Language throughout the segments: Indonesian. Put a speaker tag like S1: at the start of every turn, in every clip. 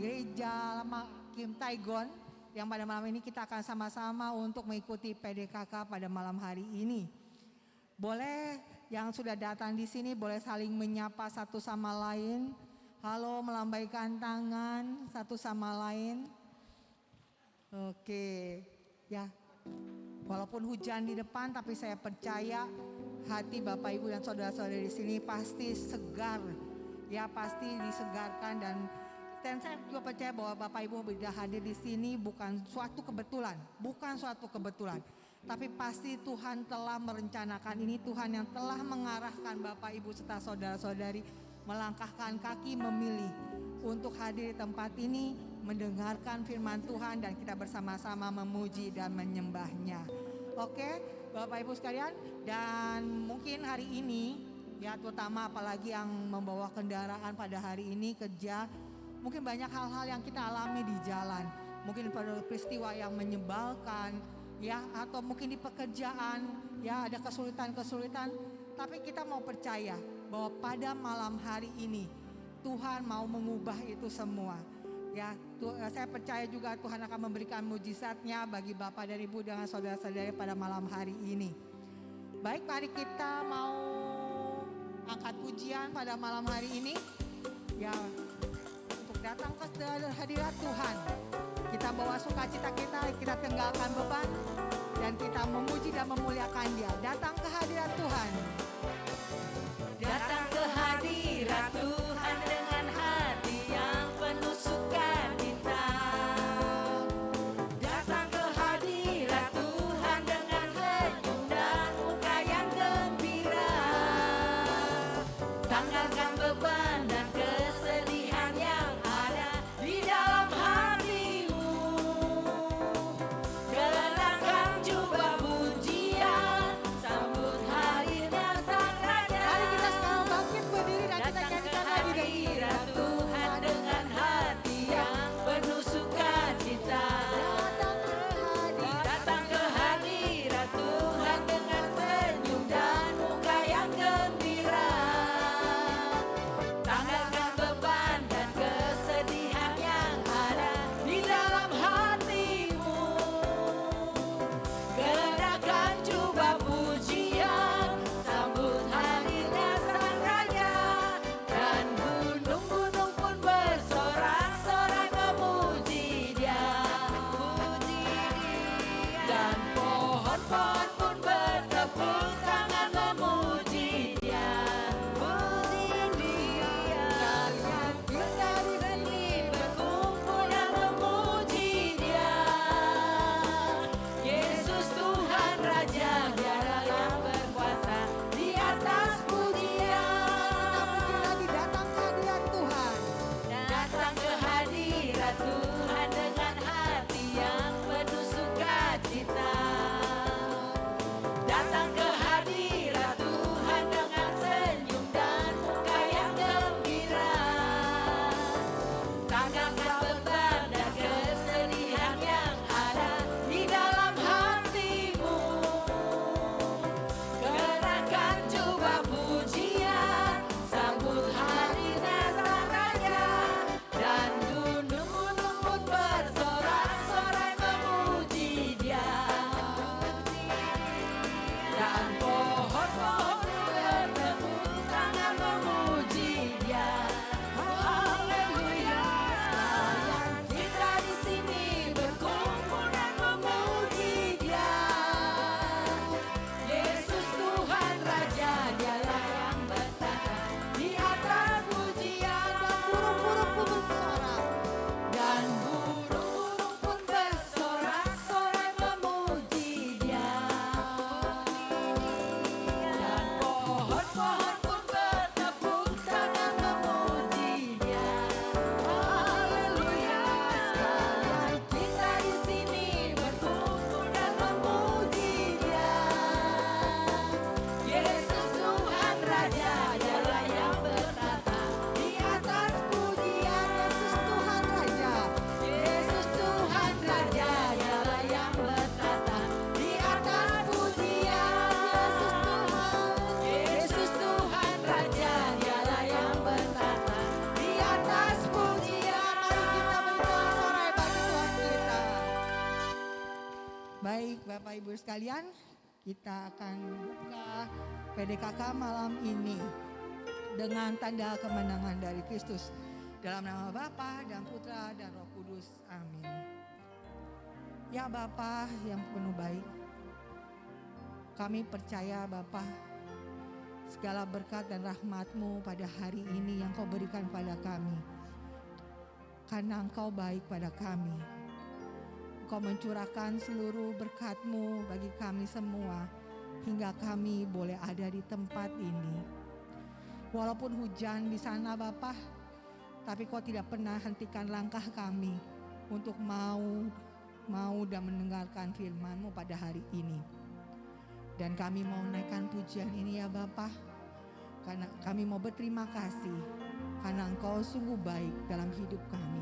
S1: Gereja Lama Kim Taigon yang pada malam ini kita akan sama-sama untuk mengikuti PDKK pada malam hari ini. Boleh yang sudah datang di sini boleh saling menyapa satu sama lain. Halo, melambaikan tangan satu sama lain. Oke, ya. Walaupun hujan di depan, tapi saya percaya hati Bapak Ibu dan saudara-saudari di sini pasti segar, ya pasti disegarkan dan saya juga percaya bahwa Bapak Ibu bisa hadir di sini bukan suatu kebetulan, tapi pasti Tuhan telah merencanakan ini, Tuhan yang telah mengarahkan Bapak Ibu serta saudara-saudari melangkahkan kaki memilih untuk hadir di tempat ini, mendengarkan firman Tuhan dan kita bersama-sama memuji dan menyembahnya. Oke, Bapak Ibu sekalian, dan mungkin hari ini ya terutama apalagi yang membawa kendaraan pada hari ini kerja, mungkin banyak hal-hal yang kita alami di jalan. Mungkin pada peristiwa yang menyebalkan ya, atau mungkin di pekerjaan ya ada kesulitan-kesulitan, tapi kita mau percaya bahwa pada malam hari ini Tuhan mau mengubah itu semua. Ya, saya percaya juga Tuhan akan memberikan mujizatnya bagi Bapak dan Ibu dengan saudara-saudari pada malam hari ini. Baik, mari kita mau angkat pujian pada malam hari ini. Ya, untuk datang ke hadirat Tuhan. Kita bawa sukacita kita tinggalkan beban dan kita memuji dan memuliakan Dia. Datang ke hadirat Tuhan.
S2: Datang ke hadirat Tuhan dengan hati yang penuh sukacita. Datang ke hadirat Tuhan dengan senyum dan muka yang gembira. Tanggalkan beban dan kesedihan yang ada di dalam hatimu. Kenakan jubah pujian, sambut hadirnya Sang Raja.
S1: Mari kita sekarang bangkit berdiri dan kita nyanyikan lagi
S2: Hadirat Tuhan dengan hati yang penuh sukacita. Datang ke hadirat Tuhan dengan senyum dan muka yang gembira. Tanggalkan beban dan kesedihan yang ada di dalam hatimu. Kenakan jubah pujian, sambut hadirnya Sang Raja. Dan gunung-gunung pun bersorak-sorai memuji Dia. Dan pohon-pohon pun bertepuk tangan memuji Dia. Kalian kita di sini berkumpul dan memuji Dia. Yesus Tuhan Raja, Dialah yang berkuasa di atas pujian.
S1: lagi datang ke hadirat Tuhan.
S2: Datang ke hadirat Tuhan dengan hati yang penuh sukacita. Datang ke hadirat Tuhan dengan senyum dan muka yang gembira. Tanggalkan beban dan kesedihan yang ada di dalam hatimu. Kenakan jubah pujian, sambut hadirnya Sang Raja. Dan gunung-gunung pun
S1: ibu sekalian, kita akan buka PDKK malam ini dengan tanda kemenangan dari Kristus. Dalam nama Bapa dan Putra dan Roh Kudus. Amin. Ya Bapa yang penuh baik, kami percaya Bapa, segala berkat dan rahmat-Mu pada hari ini yang Kau berikan pada kami. Karena Engkau baik pada kami. Engkau mencurahkan seluruh berkat-Mu bagi kami semua, hingga kami boleh ada di tempat ini. Walaupun hujan di sana Bapa, tapi Kau tidak pernah hentikan langkah kami untuk mau dan mendengarkan firman-Mu pada hari ini. Dan kami mau naikkan pujian ini ya Bapa, karena kami mau berterima kasih karena Engkau sungguh baik dalam hidup kami.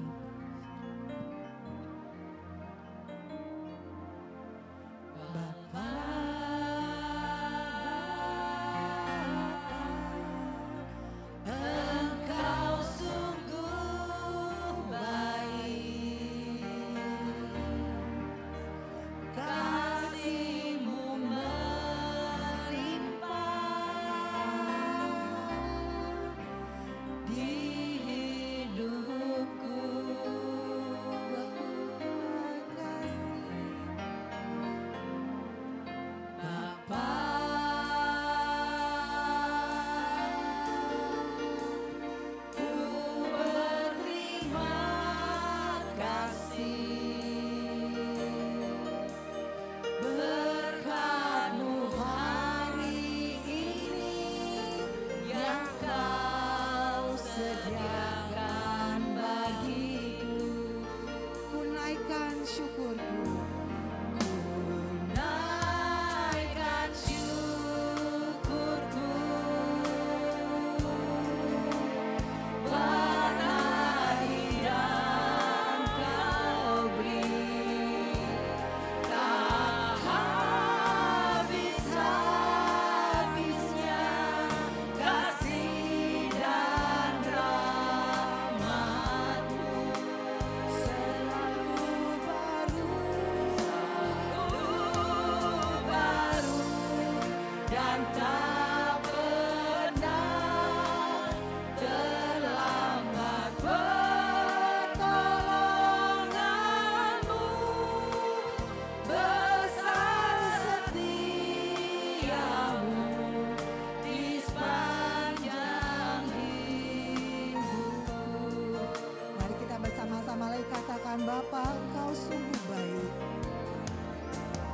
S1: Bapa, Engkau sungguh baik.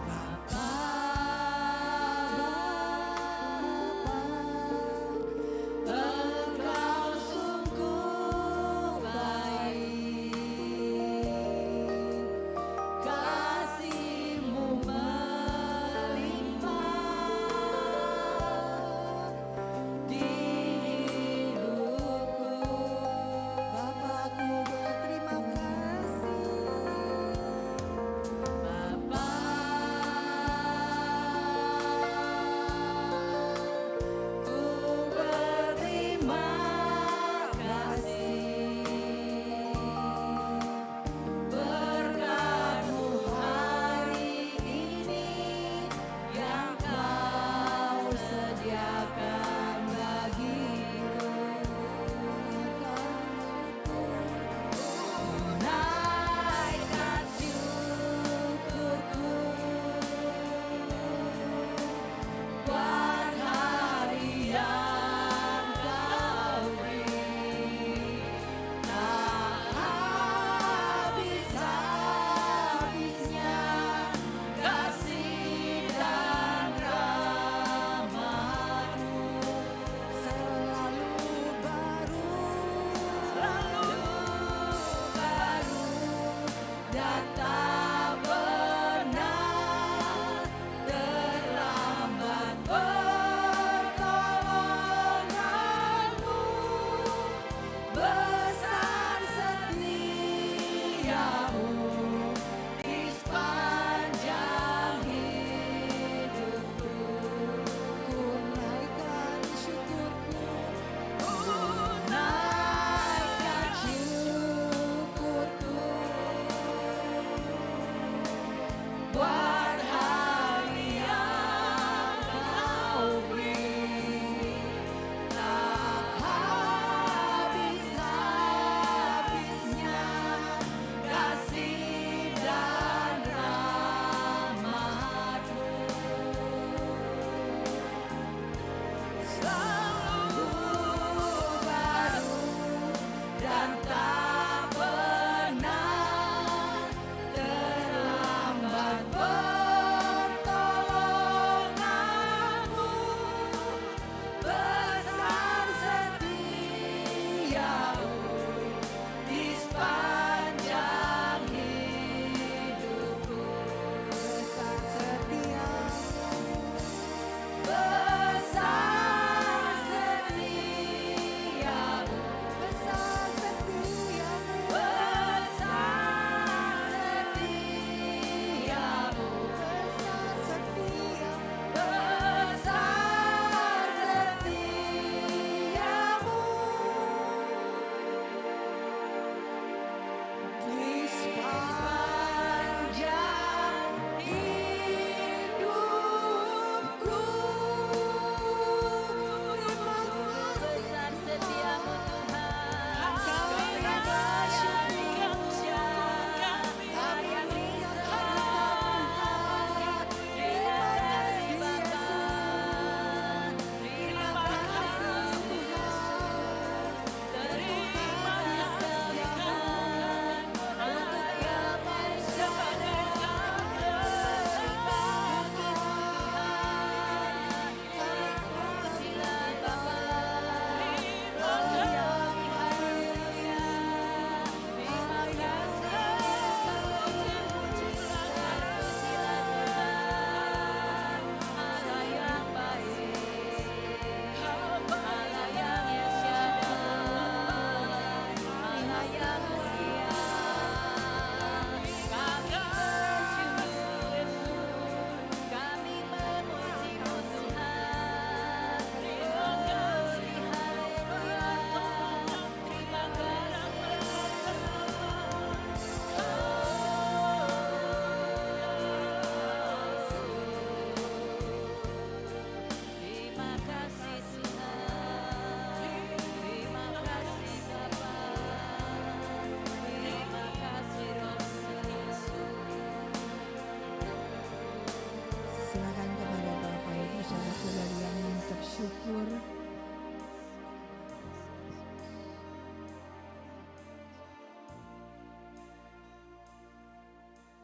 S1: Bapa, Engkau sungguh baik. Kasih-Mu melimpah di hidupku. Bapa, aku berterima kasih.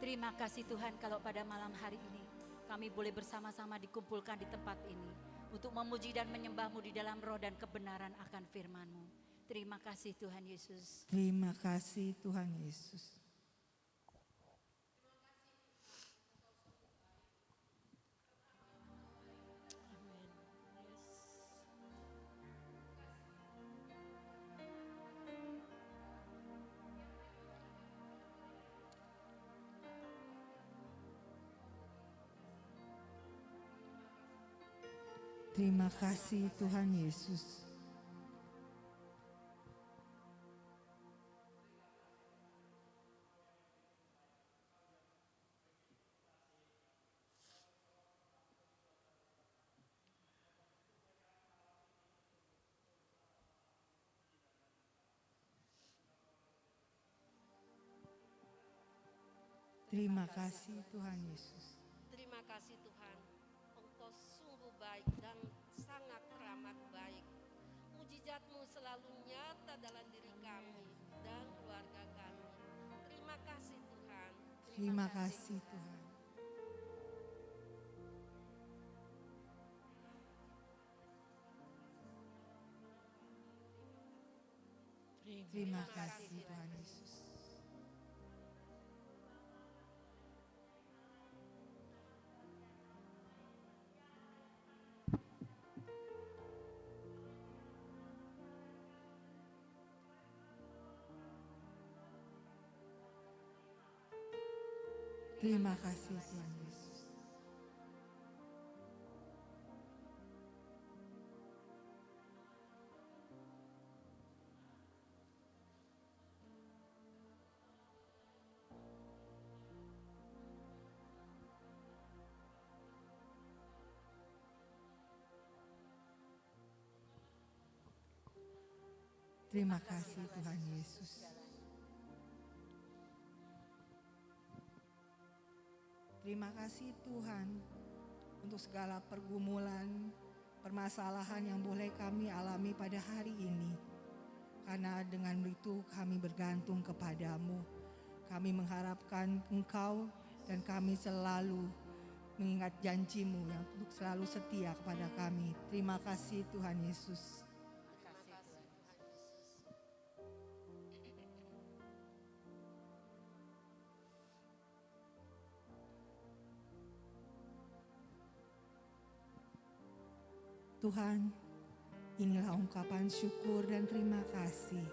S2: Terima kasih Tuhan kalau pada malam hari ini kami boleh bersama-sama dikumpulkan di tempat ini untuk memuji dan menyembah-Mu di dalam roh dan kebenaran akan firman-Mu. Terima kasih Tuhan Yesus.
S1: Terima kasih Tuhan Yesus. Terima kasih Tuhan Yesus. Terima kasih Tuhan Yesus.
S3: Terima kasih Tuhan, Engkau sungguh baik dan sangat teramat baik. Mujizat-Mu selalu nyata dalam diri kami dan keluarga kami. Terima kasih Tuhan.
S1: Terima kasih Tuhan. Terima kasih Tuhan Yesus. Terima kasih Tuhan Yesus. Terima kasih Tuhan Yesus. Terima kasih Tuhan untuk segala pergumulan, permasalahan yang boleh kami alami pada hari ini. Karena dengan itu kami bergantung kepadamu. Kami mengharapkan Engkau dan kami selalu mengingat janji-Mu yang untuk selalu setia kepada kami. Terima kasih Tuhan Yesus. Tuhan, inilah ungkapan syukur dan terima kasih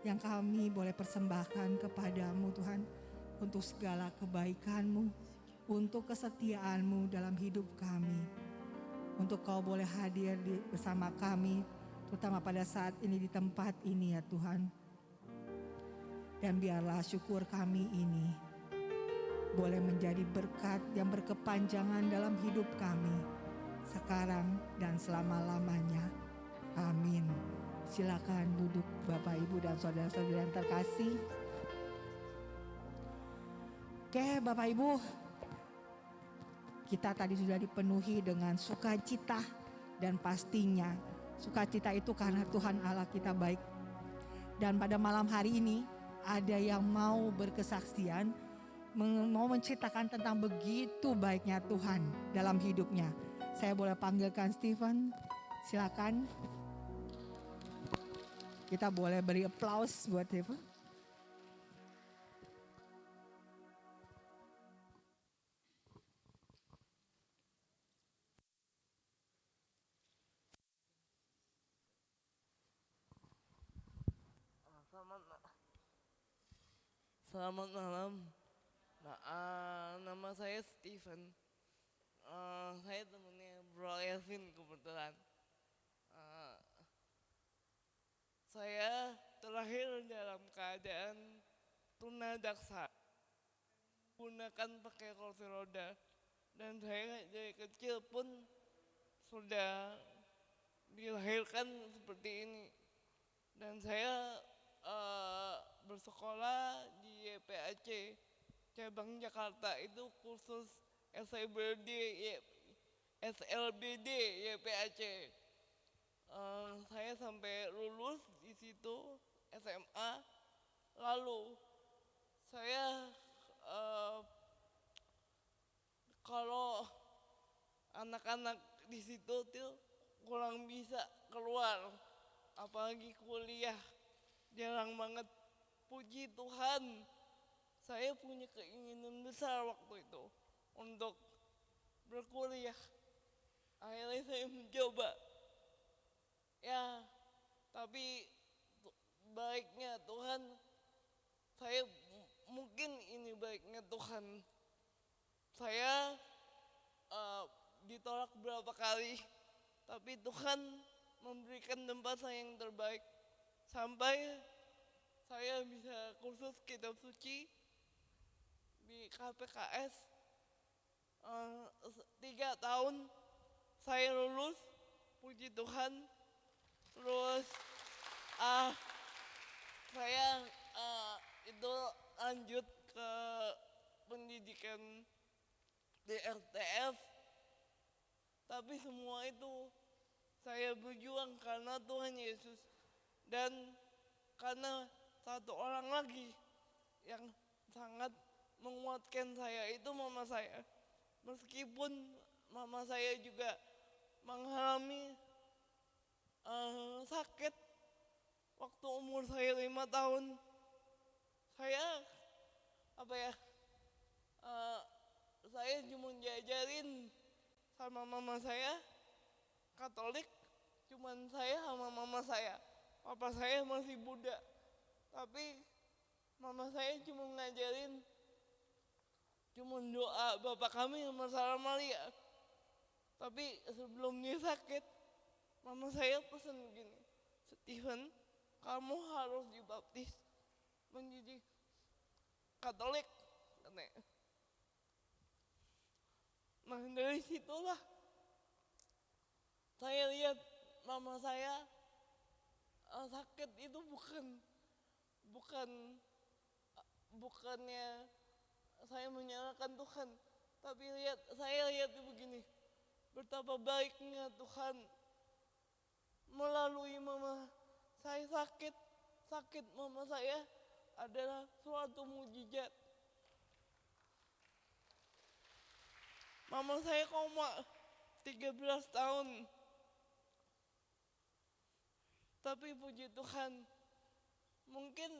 S1: yang kami boleh persembahkan kepadamu Tuhan untuk segala kebaikan-Mu, untuk kesetiaan-Mu dalam hidup kami. Untuk Kau boleh hadir bersama kami, terutama pada saat ini di tempat ini ya Tuhan. Dan biarlah syukur kami ini boleh menjadi berkat yang berkepanjangan dalam hidup kami sekarang dan selama-lamanya. Amin. Silakan duduk Bapak Ibu dan saudara-saudara yang terkasih. Oke Bapak Ibu, kita tadi sudah dipenuhi dengan sukacita dan pastinya sukacita itu karena Tuhan Allah kita baik. Dan pada malam hari ini ada yang mau berkesaksian, mau menceritakan tentang begitu baiknya Tuhan dalam hidupnya. Saya boleh panggilkan Stephen, silakan. Kita boleh beri applause buat Stephen.
S4: Selamat malam. Nama saya Steven. Saya temannya Bro Elvin kebetulan. Saya terlahir dalam keadaan tunadaksa, gunakan pakai kursi roda, dan saya dari kecil pun sudah dilahirkan seperti ini. Dan saya bersekolah di YPAC cabang Jakarta, itu kursus SLBD YPAC. Saya sampai lulus di situ SMA. Lalu saya anak-anak di situ tuh kurang bisa keluar, apalagi kuliah jarang banget. Puji Tuhan, saya punya keinginan besar waktu itu untuk berkuliah. Akhirnya saya mencoba, ya tapi baiknya Tuhan, saya mungkin ini baiknya Tuhan. Saya ditolak berapa kali, tapi Tuhan memberikan tempat saya yang terbaik sampai saya bisa kursus kitab suci di KPKS 3 tahun. Saya lulus, puji Tuhan. Terus saya itu lanjut ke pendidikan di RTF. Tapi semua itu saya berjuang karena Tuhan Yesus dan karena satu orang lagi yang sangat menguatkan saya, itu mama saya. Meskipun mama saya juga mengalami sakit waktu umur saya 5 tahun, saya saya cuma diajarin sama mama saya Katolik, cuman saya sama mama saya. Papa saya masih Buddha, tapi mama saya cuma ngajarin doa Bapa Kami sama Salam Maria. Tapi sebelum dia sakit, mama saya pesan begini, Stephen, kamu harus dibaptis menjadi Katolik, katanya. Nah dari situlah saya lihat mama saya sakit itu bukannya saya menyalahkan Tuhan, tapi saya lihat begini, betapa baiknya Tuhan melalui mama saya sakit mama saya adalah suatu mujizat. Mama saya koma 13 tahun. Tapi puji Tuhan, mungkin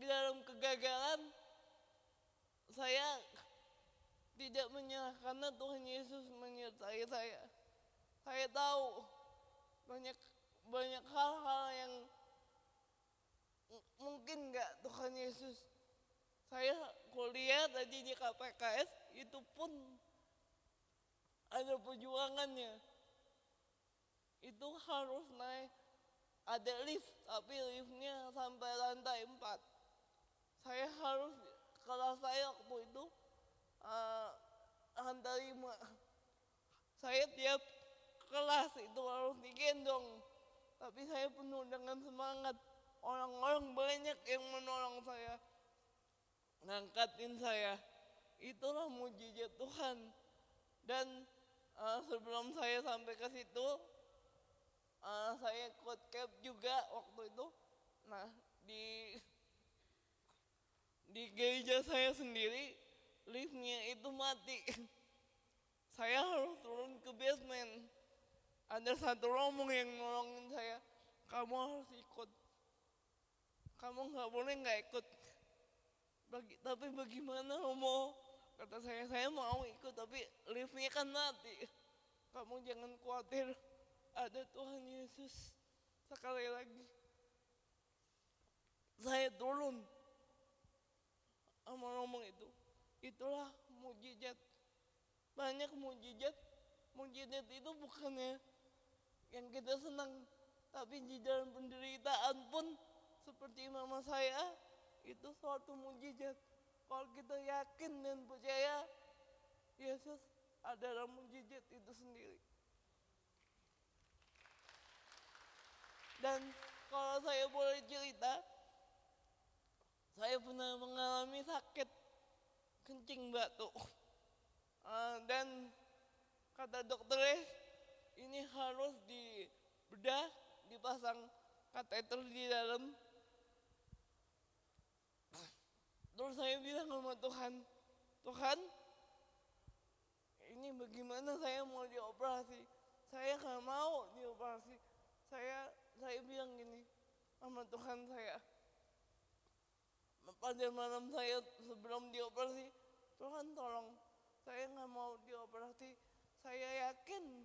S4: dalam kegagalan saya tidak menyerah karena Tuhan Yesus menyertai saya. Saya tahu banyak hal-hal yang mungkin enggak Tuhan Yesus. Saya kuliah tadi di KPKS, itu pun ada perjuangannya. Itu harus naik, ada lift, tapi liftnya sampai lantai 4. Saya harus, kelas saya waktu itu lantai 5. Saya tiap kelas itu harus digendong, tapi saya penuh dengan semangat. Orang-orang banyak yang menolong saya, ngangkatin saya. Itulah mujizat Tuhan. Dan sebelum saya sampai ke situ, saya ikut camp juga waktu itu. Nah di gereja saya sendiri liftnya itu mati. Saya harus turun ke basement. Ada satu rombong yang nolongin saya, kamu harus ikut, kamu nggak boleh nggak ikut. Tapi bagaimana Romo? Kata saya mau ikut, tapi liftnya kan mati. Kamu jangan khawatir, ada Tuhan Yesus. Sekali lagi saya turun sama rombong itu. Itulah mujizat. Banyak mujizat. Mujizat itu bukannya yang kita senang, tapi di dalam penderitaan pun seperti mama saya, itu suatu mujizat. Kalau kita yakin dan percaya, Yesus adalah mujizat itu sendiri. Dan kalau saya boleh cerita, saya pernah mengalami sakit kencing batu. Dan kata dokternya, ini harus dibedah, dipasang kateter di dalam. Terus saya bilang sama Tuhan, Tuhan, ini ini bagaimana saya mau dioperasi. Saya nggak mau dioperasi. Saya bilang gini sama Tuhan saya. Pada malam saya sebelum dioperasi, Tuhan tolong, saya nggak mau dioperasi. Saya yakin,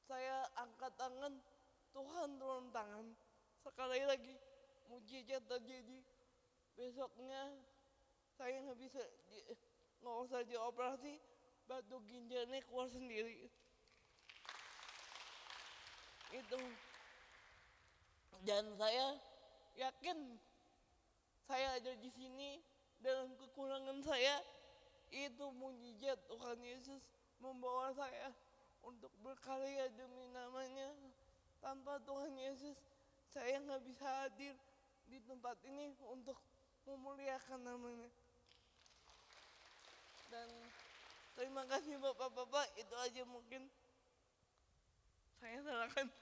S4: saya angkat tangan, Tuhan turun tangan. Sekali lagi, mujizat terjadi. Besoknya saya nggak usah dioperasi, batu ginjalnya keluar sendiri. Itu. Dan saya yakin saya ada di sini dalam kekurangan saya, itu mujizat Tuhan Yesus membawa saya untuk berkarya demi namanya. Tanpa Tuhan Yesus, saya nggak bisa hadir di tempat ini untuk memuliakan namanya. Dan terima kasih Bapak-Bapak, itu aja mungkin. Saya serahkan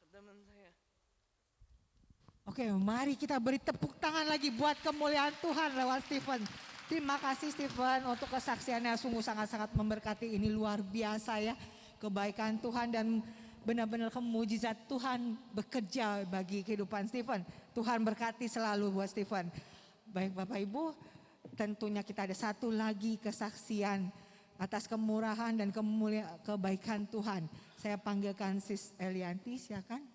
S4: ke teman saya.
S1: Oke, mari kita beri tepuk tangan lagi buat kemuliaan Tuhan lewat Stephen. Terima kasih Stephen untuk kesaksiannya, sungguh sangat-sangat memberkati. Ini luar biasa ya, kebaikan Tuhan dan benar-benar mujizat Tuhan bekerja bagi kehidupan Stephen. Tuhan berkati selalu buat Stephen. Baik Bapak Ibu, tentunya kita ada satu lagi kesaksian atas kemurahan dan kebaikan Tuhan. Saya panggilkan Sis Elianti, silakan.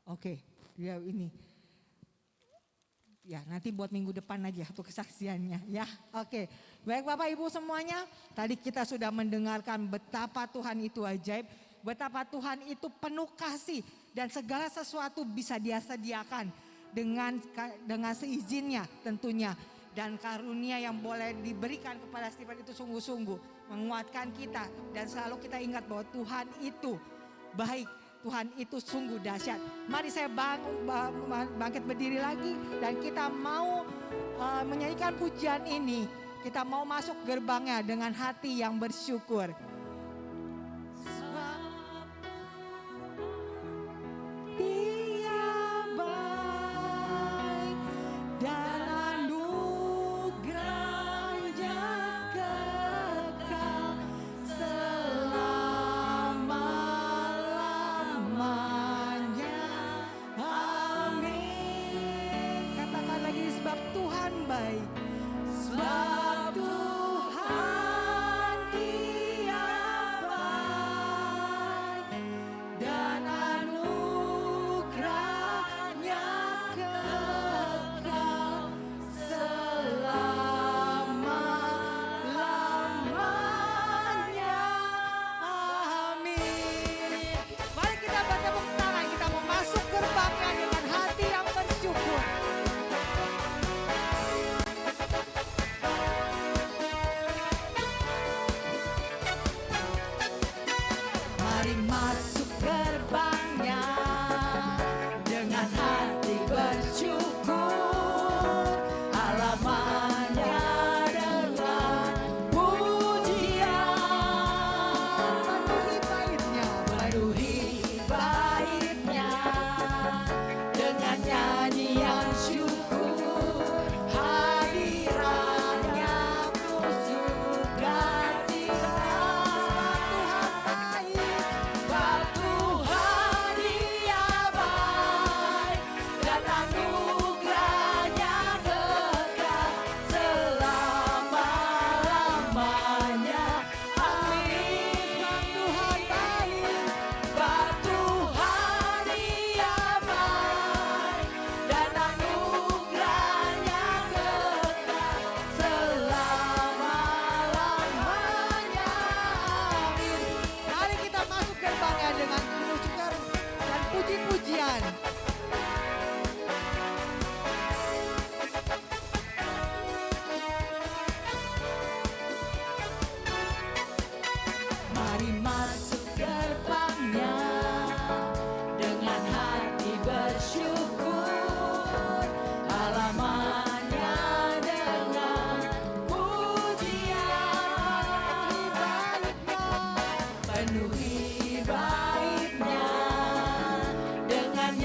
S1: Oke, dia ini. Ya, nanti buat minggu depan aja untuk kesaksiannya ya. Oke, baik Bapak Ibu semuanya. Tadi kita sudah mendengarkan betapa Tuhan itu ajaib. Betapa Tuhan itu penuh kasih. Dan segala sesuatu bisa Dia sediakan dengan seizinnya tentunya. Dan karunia yang boleh diberikan kepada Stephen itu sungguh-sungguh menguatkan kita. Dan selalu kita ingat bahwa Tuhan itu baik. Tuhan itu sungguh dahsyat. Mari saya bangkit berdiri lagi dan kita mau menyanyikan pujian ini. Kita mau masuk gerbangnya dengan hati yang bersyukur. Sebab Dia baik dan anugerahnya kekal selama-lamanya. Amin. Katakan lagi, sebab Tuhan baik. Sebab Tuhan Dia baik dan anugerahnya kekal selama-lamanya. Amin. Mari kita bertepuk tangan, kita mau masuk gerbangnya dengan hati yang bersyukur. Mari masuk gerbangnya dengan hati bersyukur, halamannya dengan pujian, penuhi baitnya dengan nyanyian syukur, hadirannya penuh sukacita. Sebab Tuhan Dia baik dan anugerahnya kekal selama-lamanya. Amin. Sebab Tuhan Dia baik dan anugerahnya kekal selama-lamanya. Amin. Mari kita masuk gerbangnya dengan penuh syukur dan puji-pujian. Mari masuk gerbangnya dengan hati bersyukur, halamannya dengan pujian, penuhi baitnya dengan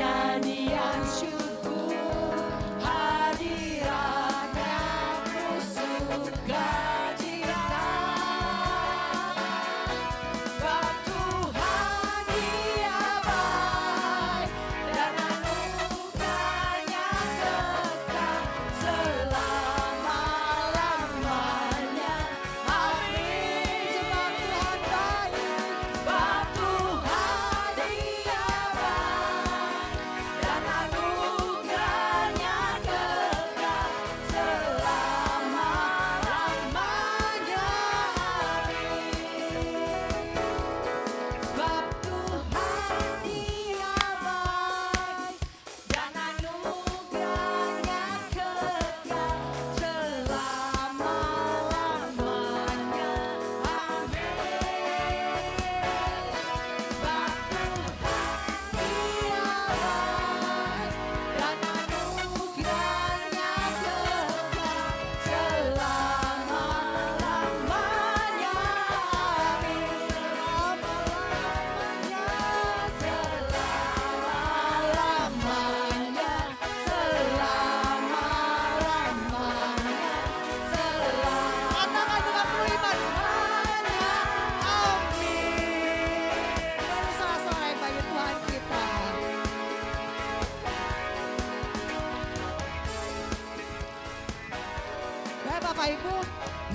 S1: Bapak Ibu?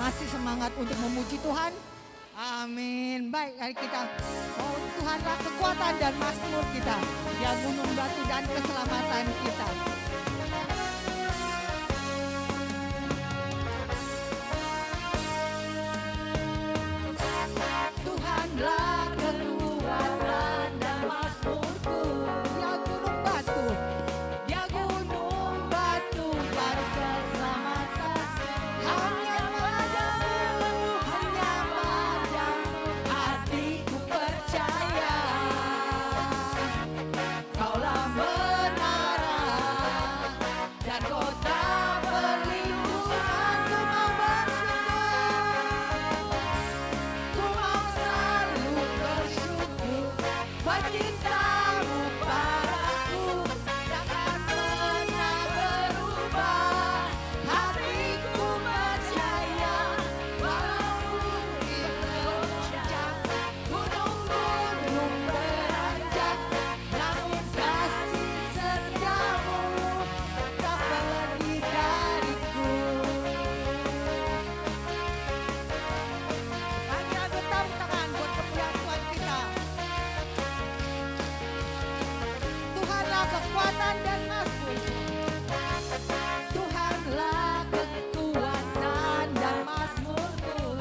S1: Masih semangat untuk memuji Tuhan? Amin. Baik, hari kita oh Tuhanlah kekuatan dan mazmur kita. Dia gunung batu dan keselamatan kita. Tuhanlah kekuatan dan mazmurku. Dia gunung batu. Dia gunung batu dan keselamatan. Hanya padamu, hatiku percaya. Kaulah menara dan kota perlindungan. Ku mau bersyukur, ku mau selalu bersyukur. Buat cintamu padaku takkan pernah berubah. Hatiku percaya, walaupun diterjang gunung-gunung beranjak, namun kasih setiamu tak pergi dariku. Mari kita tepuk tangan buat kemuliaan Tuhan kita. Tuhanlah kekuatan dan mazmur. Tuhanlah kekuatan dan mazmurku.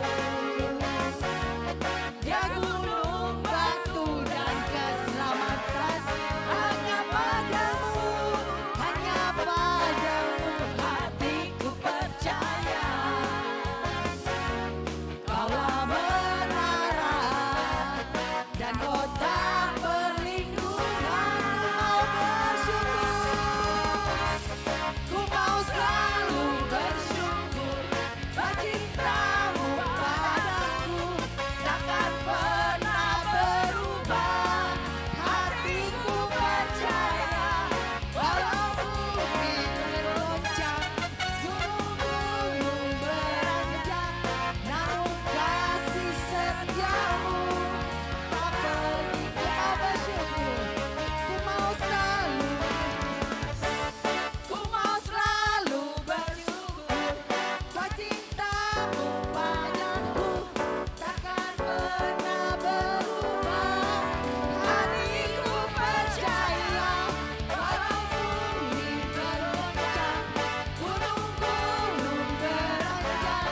S1: Dia gunung batu dan keselamatan. Hanya padamu hatiku percaya. Kaulah menara dan kota perlindungan. Ku mau selalu bersyukur. Buat cintamu padaku takkan pernah berubah. Hatiku percaya, walaupun diterjang gunung-gunung beranjak, namun kasih setiamu tak pergi. Ku mau selalu bersyukur. Buat cintamu padaku takkan pernah berubah. Hatiku percaya, walaupun diterjang gunung-gunung beranjak,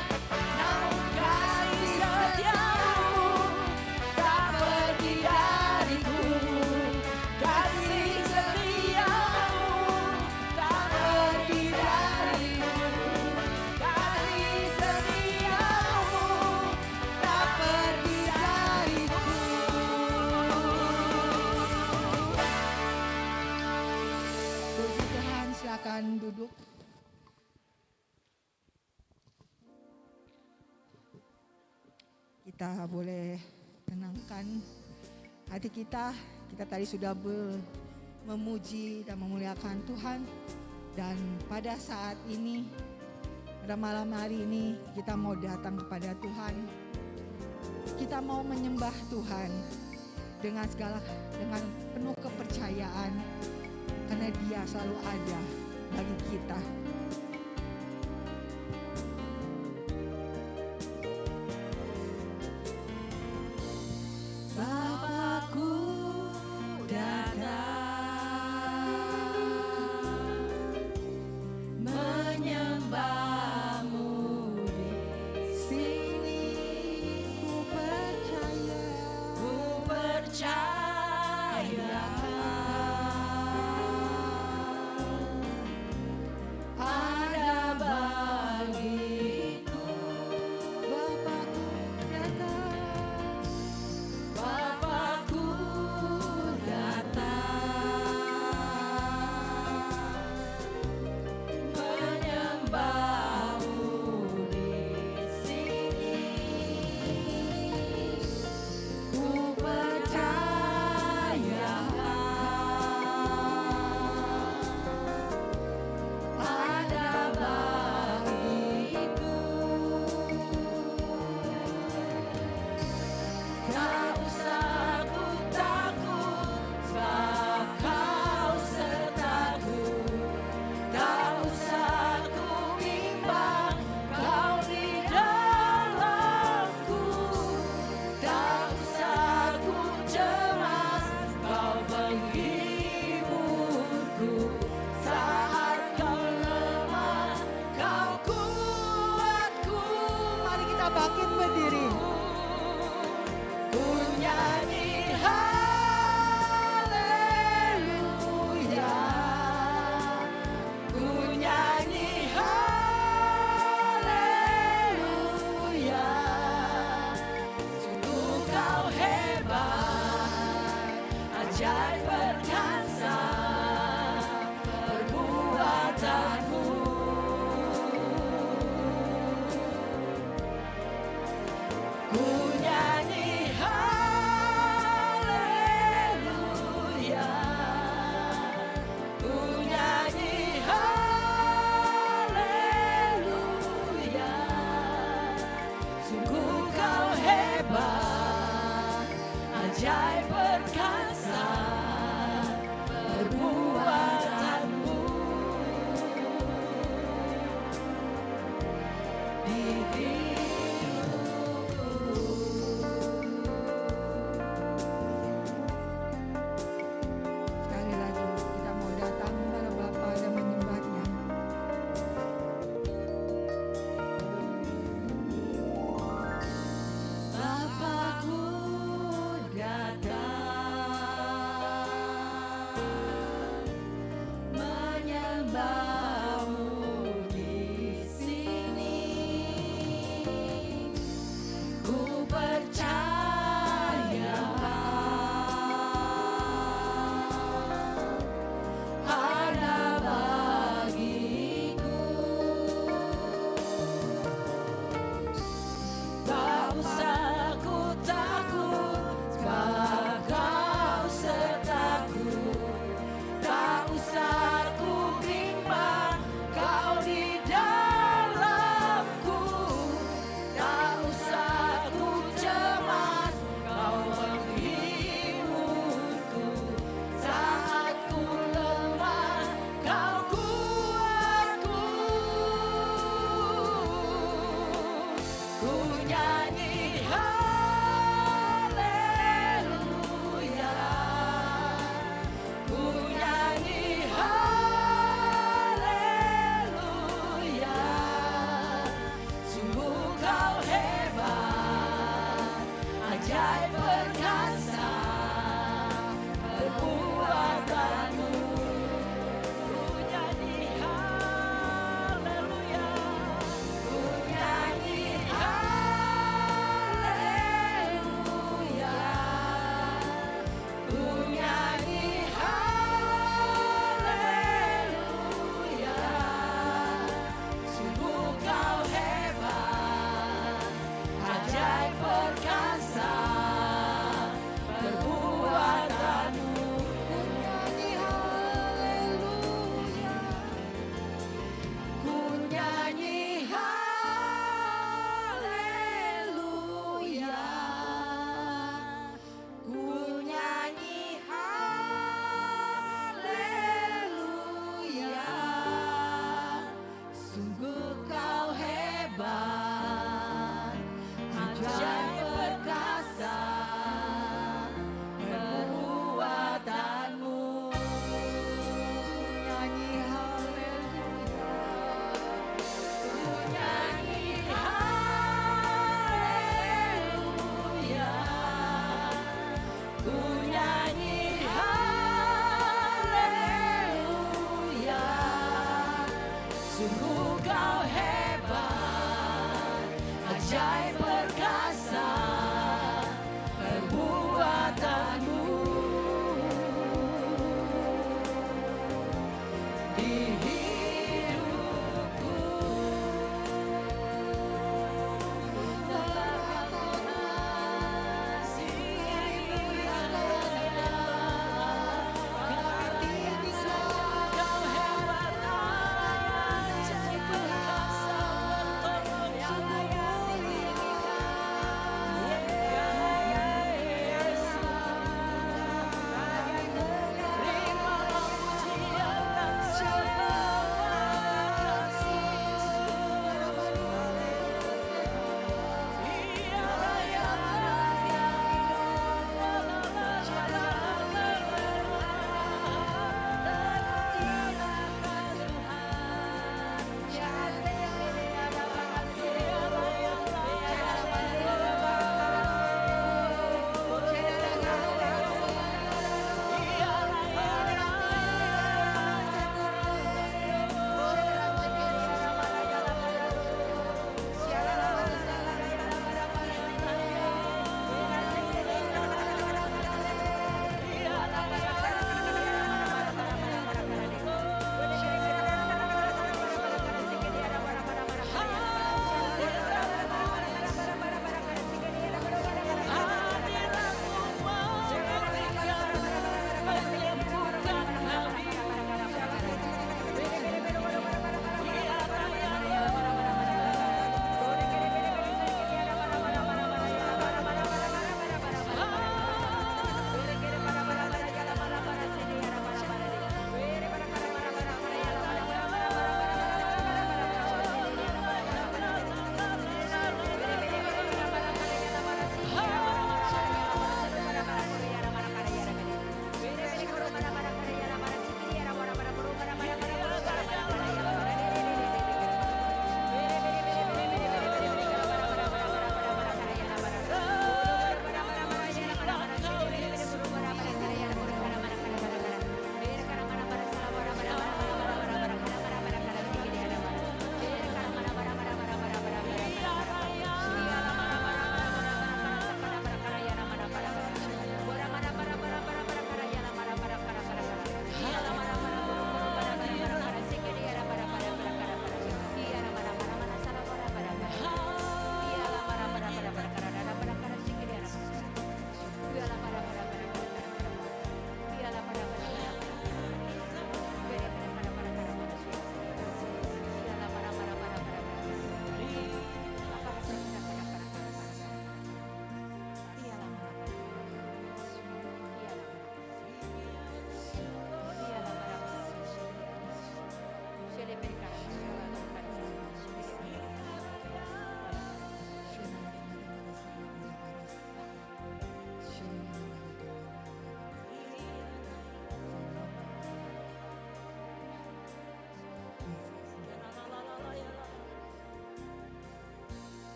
S1: namun kasih setiamu tak pergi dariku. Kasih setiamu tak pergi dariku. Kasih setiamu tak pergi dariku. Puji Tuhan, silakan duduk. Kita boleh tenangkan hati kita. Kita tadi sudah memuji dan memuliakan Tuhan. Dan pada saat ini, pada malam hari ini, kita mau datang kepada Tuhan. Kita mau menyembah Tuhan dengan penuh kepercayaan, karena Dia selalu ada bagi kita. Bapakku datang menyembahmu di sini. Ku percaya
S2: hebat, ajaib perkasa perbuatanmu. Ku nyanyi haleluya, ku nyanyi haleluya. Sungguh kau hebat, ajaib perkasa perbuatanmu. Di
S1: Sekali lagi kita mau datang kepada Bapa dan menyembahnya.
S2: Bapakku datang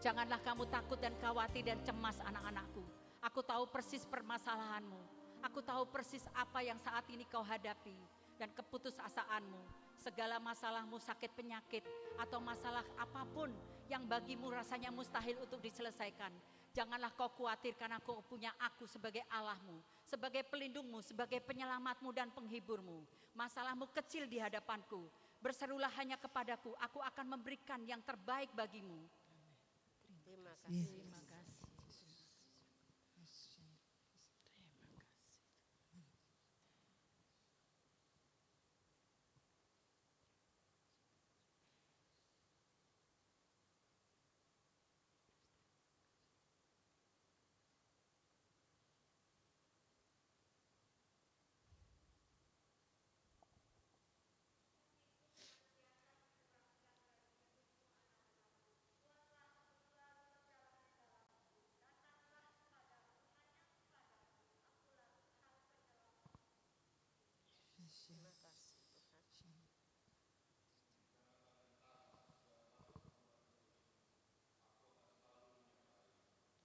S2: Janganlah kamu takut dan khawatir dan cemas anak-anakku. Aku tahu persis permasalahanmu. Aku tahu persis apa yang saat ini kau hadapi dan keputusasaanmu. Segala masalahmu, sakit penyakit atau masalah apapun yang bagimu rasanya mustahil untuk diselesaikan. Janganlah kau khawatir karena kau punya aku sebagai Allahmu, sebagai pelindungmu, sebagai penyelamatmu dan penghiburmu. Masalahmu kecil di hadapanku. Berserulah hanya kepadaku, aku akan memberikan yang terbaik bagimu.
S3: Terima kasih.
S2: Terima kasih.
S3: Terima kasih Tuhan.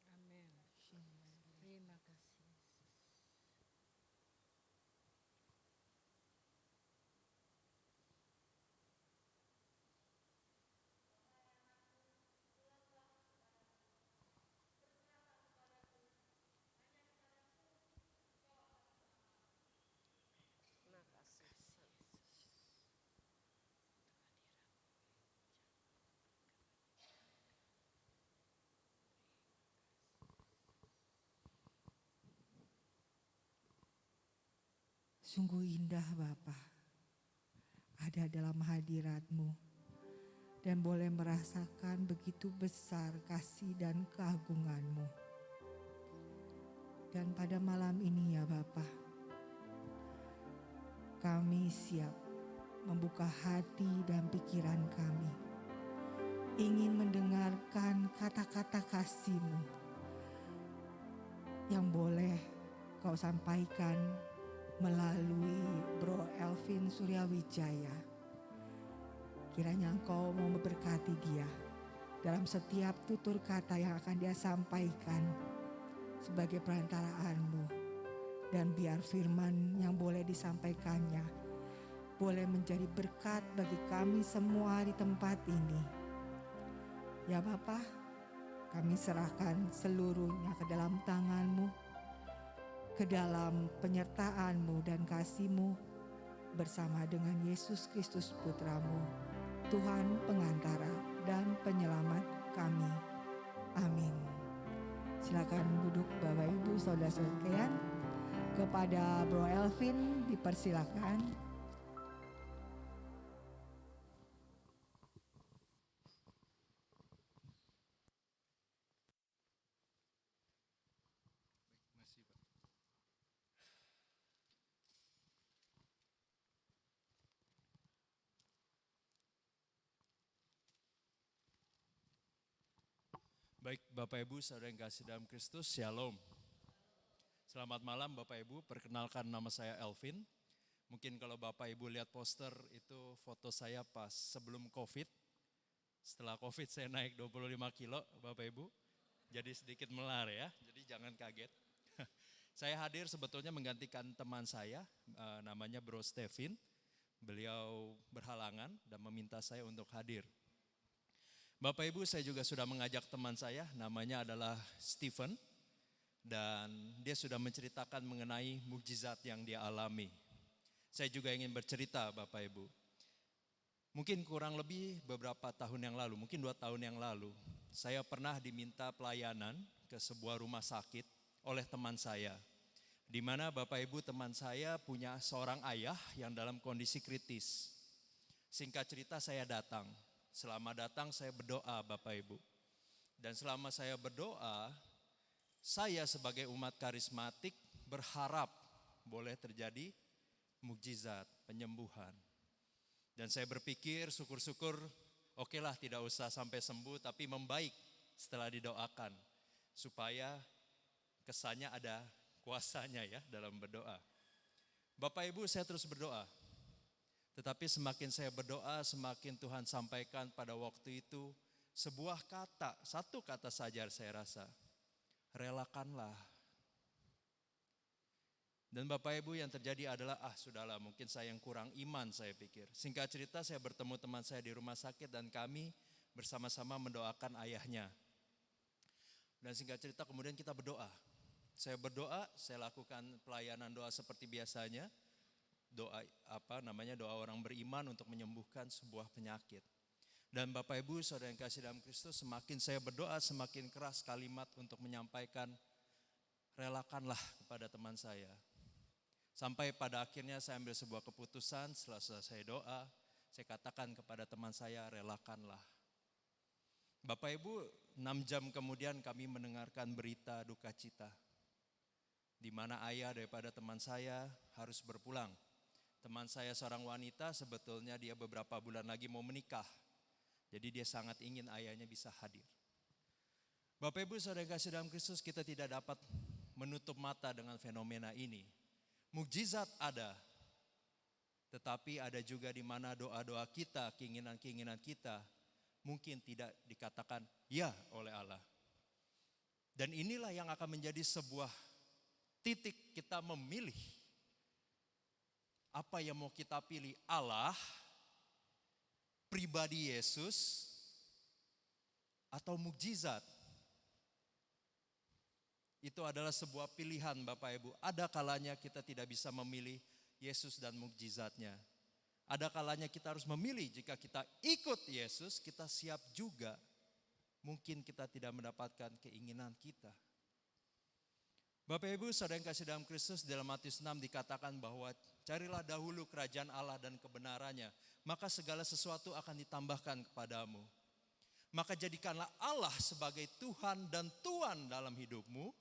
S2: Amin. Terima kasih.
S3: Terima kasih.
S1: Sungguh indah Bapa ada dalam hadirat-Mu dan boleh merasakan begitu besar kasih dan keagungan-Mu. Dan pada malam ini ya Bapa, kami siap membuka hati dan pikiran kami, ingin mendengarkan kata-kata kasih-Mu yang boleh Kau sampaikan melalui Bro Elvin Suryawijaya. Kiranya Engkau mau memberkati dia dalam setiap tutur kata yang akan dia sampaikan sebagai perantaraanmu. Dan biar firman yang boleh disampaikannya boleh menjadi berkat bagi kami semua di tempat ini. Ya Bapa, kami serahkan seluruhnya ke dalam tangan-Mu, ke dalam penyertaan-Mu dan kasih-Mu bersama dengan Yesus Kristus Putra-Mu, Tuhan pengantara dan penyelamat kami. Amin. Silakan duduk Bapak Ibu Saudara-saudara sekalian. Kepada Bro Elvin dipersilakan.
S5: Baik Bapak Ibu saudara yang kasih dalam Kristus, Shalom. Selamat malam Bapak Ibu, perkenalkan nama saya Elvin. Mungkin kalau Bapak Ibu lihat poster itu foto saya pas sebelum COVID. Setelah COVID saya naik 25 kilo Bapak Ibu. Jadi sedikit melar ya, jadi jangan kaget. Saya hadir sebetulnya menggantikan teman saya, namanya Bro Stevin. Beliau berhalangan dan meminta saya untuk hadir. Bapak Ibu, saya juga sudah mengajak teman saya, namanya adalah Stephen. Dan dia sudah menceritakan mengenai mukjizat yang dia alami. Saya juga ingin bercerita Bapak Ibu. Mungkin kurang lebih beberapa tahun yang lalu, mungkin 2 tahun yang lalu, saya pernah diminta pelayanan ke sebuah rumah sakit oleh teman saya. Di mana Bapak Ibu teman saya punya seorang ayah yang dalam kondisi kritis. Singkat cerita saya datang. Selama datang saya berdoa Bapak Ibu. Dan selama saya berdoa, saya sebagai umat karismatik berharap boleh terjadi mukjizat, penyembuhan. Dan saya berpikir syukur-syukur okelah tidak usah sampai sembuh tapi membaik setelah didoakan. Supaya kesannya ada kuasanya ya dalam berdoa. Bapak Ibu saya terus berdoa. Tetapi semakin saya berdoa, semakin Tuhan sampaikan pada waktu itu sebuah kata, satu kata saja saya rasa, relakanlah. Dan Bapak Ibu yang terjadi adalah, sudahlah mungkin saya yang kurang iman saya pikir. Singkat cerita saya bertemu teman saya di rumah sakit dan kami bersama-sama mendoakan ayahnya. Dan singkat cerita kemudian kita berdoa. Saya berdoa, saya lakukan pelayanan doa seperti biasanya. Doa doa orang beriman untuk menyembuhkan sebuah penyakit. Dan Bapak Ibu saudara yang kasih dalam Kristus, semakin saya berdoa semakin keras kalimat untuk menyampaikan relakanlah kepada teman saya. Sampai pada akhirnya saya ambil sebuah keputusan, setelah selesai doa, saya katakan kepada teman saya, relakanlah. Bapak Ibu, 6 jam kemudian kami mendengarkan berita duka cita, di mana ayah daripada teman saya harus berpulang. Teman saya seorang wanita, sebetulnya dia beberapa bulan lagi mau menikah. Jadi dia sangat ingin ayahnya bisa hadir. Bapak Ibu saudara yang kasih dalam Kristus, kita tidak dapat menutup mata dengan fenomena ini. Mukjizat ada, tetapi ada juga di mana doa-doa kita, keinginan-keinginan kita mungkin tidak dikatakan ya oleh Allah. Dan inilah yang akan menjadi sebuah titik kita memilih. Apa yang mau kita pilih, Allah, pribadi Yesus, atau mukjizat? Itu adalah sebuah pilihan Bapak Ibu. Ada kalanya kita tidak bisa memilih Yesus dan mukjizatnya. Ada kalanya kita harus memilih, jika kita ikut Yesus, kita siap juga. Mungkin kita tidak mendapatkan keinginan kita. Bapak Ibu saudara yang kasih dalam Kristus, dalam Matius 6 dikatakan bahwa carilah dahulu kerajaan Allah dan kebenarannya, maka segala sesuatu akan ditambahkan kepadamu. Maka jadikanlah Allah sebagai Tuhan dan Tuan dalam hidupmu,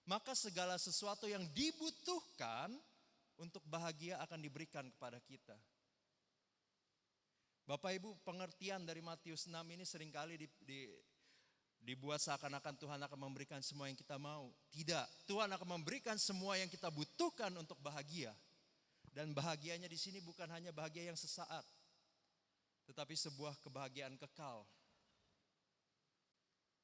S5: maka segala sesuatu yang dibutuhkan untuk bahagia akan diberikan kepada kita. Bapak Ibu, pengertian dari Matius 6 ini seringkali dibuat seakan-akan Tuhan akan memberikan semua yang kita mau. Tidak, Tuhan akan memberikan semua yang kita butuhkan untuk bahagia. Dan bahagianya di sini bukan hanya bahagia yang sesaat, tetapi sebuah kebahagiaan kekal.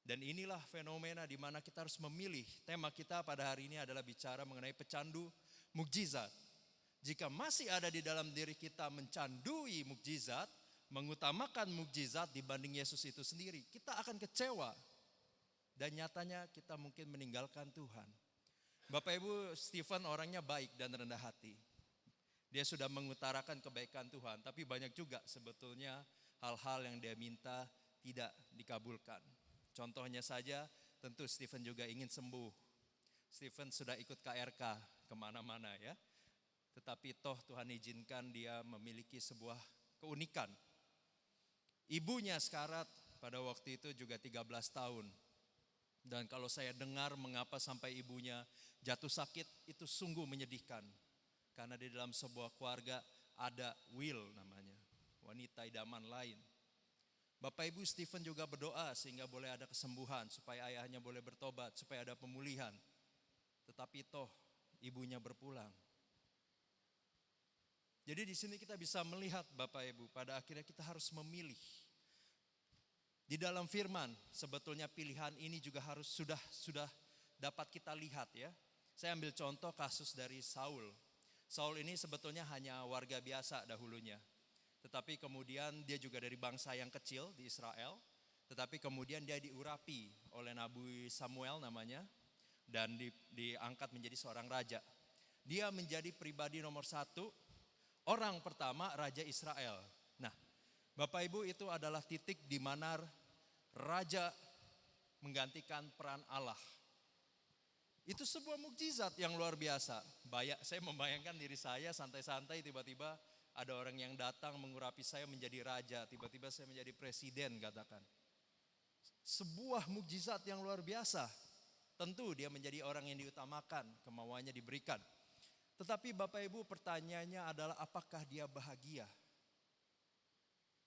S5: Dan inilah fenomena di mana kita harus memilih. Tema kita pada hari ini adalah bicara mengenai pecandu mukjizat. Jika masih ada di dalam diri kita mencandui mukjizat, mengutamakan mukjizat dibanding Yesus itu sendiri, kita akan kecewa. Dan nyatanya kita mungkin meninggalkan Tuhan. Bapak Ibu, Stephen orangnya baik dan rendah hati. Dia sudah mengutarakan kebaikan Tuhan, tapi banyak juga sebetulnya hal-hal yang dia minta tidak dikabulkan. Contohnya saja, tentu Stephen juga ingin sembuh. Stephen sudah ikut KRK kemana-mana ya. Tetapi toh Tuhan izinkan dia memiliki sebuah keunikan. Ibunya sekarat pada waktu itu juga 13 tahun. Dan kalau saya dengar mengapa sampai ibunya jatuh sakit, itu sungguh menyedihkan. Karena di dalam sebuah keluarga ada Will namanya, wanita idaman lain. Bapak Ibu, Stephen juga berdoa sehingga boleh ada kesembuhan, supaya ayahnya boleh bertobat, supaya ada pemulihan. Tetapi toh ibunya berpulang. Jadi di sini kita bisa melihat Bapak Ibu, pada akhirnya kita harus memilih. Di dalam firman sebetulnya pilihan ini juga harus sudah dapat kita lihat ya. Saya ambil contoh kasus dari Saul. Saul ini sebetulnya hanya warga biasa dahulunya. Tetapi kemudian dia juga dari bangsa yang kecil di Israel. Tetapi kemudian dia diurapi oleh Nabi Samuel namanya. Dan diangkat menjadi seorang raja. Dia menjadi pribadi nomor 1. Orang pertama Raja Israel. Nah, Bapak Ibu, itu adalah titik di mana raja menggantikan peran Allah. Itu sebuah mukjizat yang luar biasa. Saya membayangkan diri saya santai-santai, tiba-tiba ada orang yang datang mengurapi saya menjadi raja, tiba-tiba saya menjadi presiden katakan. Sebuah mukjizat yang luar biasa. Tentu dia menjadi orang yang diutamakan, kemauannya diberikan. Tetapi Bapak Ibu, pertanyaannya adalah apakah dia bahagia?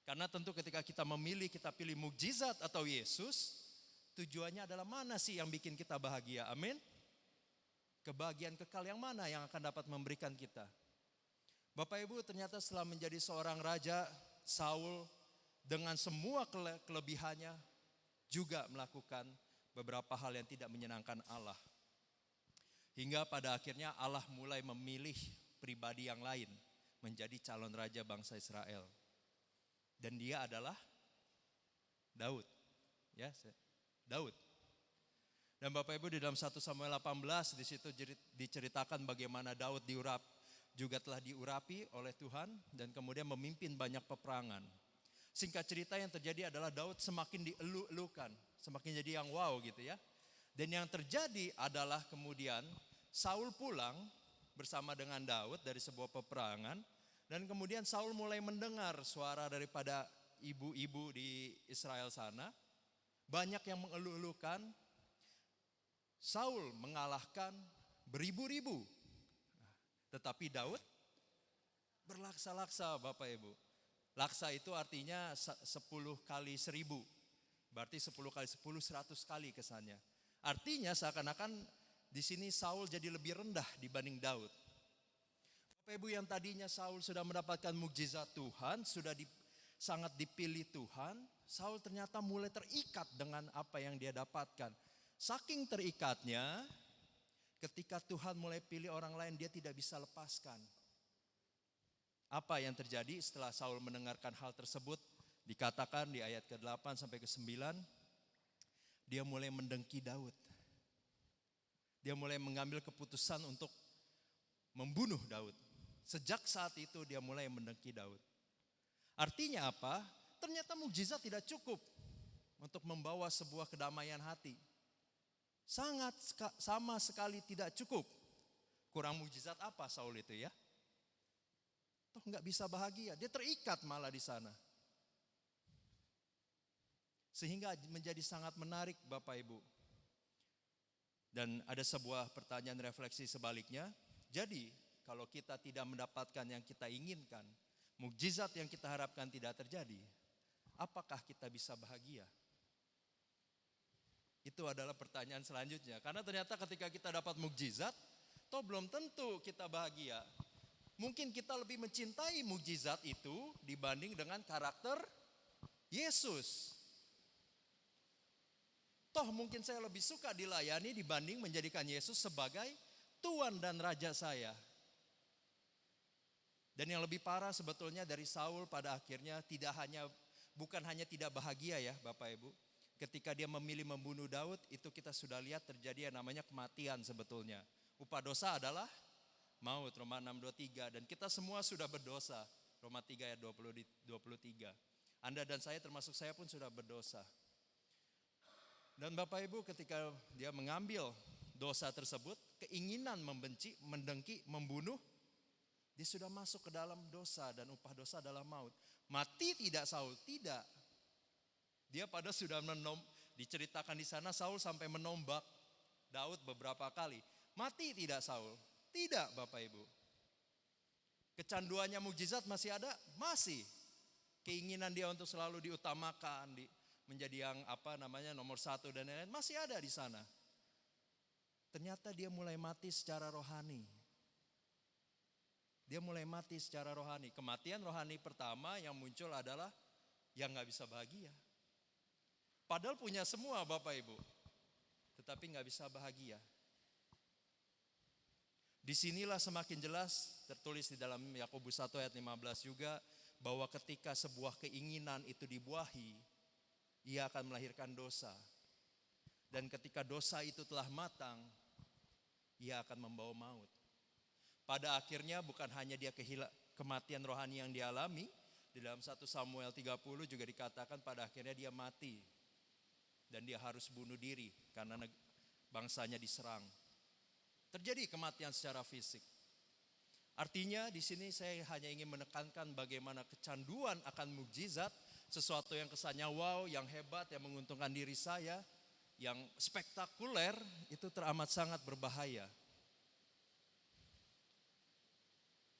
S5: Karena tentu ketika kita memilih, kita pilih mukjizat atau Yesus, tujuannya adalah mana sih yang bikin kita bahagia? Amin. Kebahagiaan kekal yang mana yang akan dapat memberikan kita? Bapak Ibu, ternyata setelah menjadi seorang raja, Saul dengan semua kelebihannya juga melakukan beberapa hal yang tidak menyenangkan Allah. Hingga pada akhirnya Allah mulai memilih pribadi yang lain menjadi calon raja bangsa Israel. Dan dia adalah Daud. Ya, Daud. Dan Bapak Ibu di dalam 1 Samuel 18 di situ diceritakan bagaimana Daud juga telah diurapi oleh Tuhan dan kemudian memimpin banyak peperangan. Singkat cerita yang terjadi adalah Daud semakin dielu-elukan, semakin jadi yang wow gitu ya. Dan yang terjadi adalah kemudian Saul pulang bersama dengan Daud dari sebuah peperangan dan kemudian Saul mulai mendengar suara daripada ibu-ibu di Israel sana. Banyak yang mengeluh-elukan Saul mengalahkan beribu-ribu. Tetapi Daud berlaksa-laksa Bapak Ibu. Laksa itu artinya 10 kali 1000. Berarti 10 kali 10, 100 kali kesannya. Artinya seakan-akan di sini Saul jadi lebih rendah dibanding Daud. Bapak Ibu, yang tadinya Saul sudah mendapatkan mukjizat Tuhan, sangat dipilih Tuhan, Saul ternyata mulai terikat dengan apa yang dia dapatkan. Saking terikatnya, ketika Tuhan mulai pilih orang lain, dia tidak bisa lepaskan. Apa yang terjadi setelah Saul mendengarkan hal tersebut? Dikatakan di ayat ke-8 sampai ke-9, dia mulai mendengki Daud. Dia mulai mengambil keputusan untuk membunuh Daud. Sejak saat itu dia mulai mendengki Daud. Artinya apa? Ternyata mukjizat tidak cukup untuk membawa sebuah kedamaian hati. Sama sekali tidak cukup. Kurang mukjizat apa Saul itu ya? Toh nggak bisa bahagia, dia terikat malah di sana. Sehingga menjadi sangat menarik Bapak Ibu. Dan ada sebuah pertanyaan refleksi sebaliknya. Jadi kalau kita tidak mendapatkan yang kita inginkan, mukjizat yang kita harapkan tidak terjadi, apakah kita bisa bahagia? Itu adalah pertanyaan selanjutnya. Karena ternyata ketika kita dapat mukjizat, toh belum tentu kita bahagia. Mungkin kita lebih mencintai mukjizat itu dibanding dengan karakter Yesus. Toh mungkin saya lebih suka dilayani dibanding menjadikan Yesus sebagai Tuhan dan Raja saya. Dan yang lebih parah sebetulnya dari Saul pada akhirnya bukan hanya tidak bahagia ya Bapak Ibu. Ketika dia memilih membunuh Daud, itu kita sudah lihat terjadi yang namanya kematian sebetulnya. Upah dosa adalah maut, Roma 6:23. Dan kita semua sudah berdosa, Roma 3 ayat 23. Anda dan saya termasuk saya pun sudah berdosa. Dan Bapak Ibu ketika dia mengambil dosa tersebut, keinginan membenci, mendengki, membunuh, dia sudah masuk ke dalam dosa dan upah dosa adalah maut. Mati tidak Saul? Tidak. Dia pada sudah diceritakan di sana Saul sampai menombak Daud beberapa kali. Mati tidak Saul? Tidak Bapak Ibu. Kecanduannya mukjizat masih ada? Masih. Keinginan dia untuk selalu diutamakan, menjadi yang nomor 1 dan lain-lain masih ada di sana. Ternyata dia mulai mati secara rohani. Dia mulai mati secara rohani. Kematian rohani pertama yang muncul adalah yang gak bisa bahagia. Padahal punya semua Bapak Ibu, tetapi gak bisa bahagia. Disinilah semakin jelas tertulis di dalam Yakobus 1 ayat 15 juga, bahwa ketika sebuah keinginan itu dibuahi, ia akan melahirkan dosa. Dan ketika dosa itu telah matang, ia akan membawa maut. Pada akhirnya bukan hanya dia kematian rohani yang dialami, di dalam 1 Samuel 30 juga dikatakan pada akhirnya dia mati. Dan dia harus bunuh diri karena bangsanya diserang. Terjadi kematian secara fisik. Artinya di sini saya hanya ingin menekankan bagaimana kecanduan akan mukjizat, sesuatu yang kesannya wow, yang hebat, yang menguntungkan diri saya, yang spektakuler, itu teramat sangat berbahaya.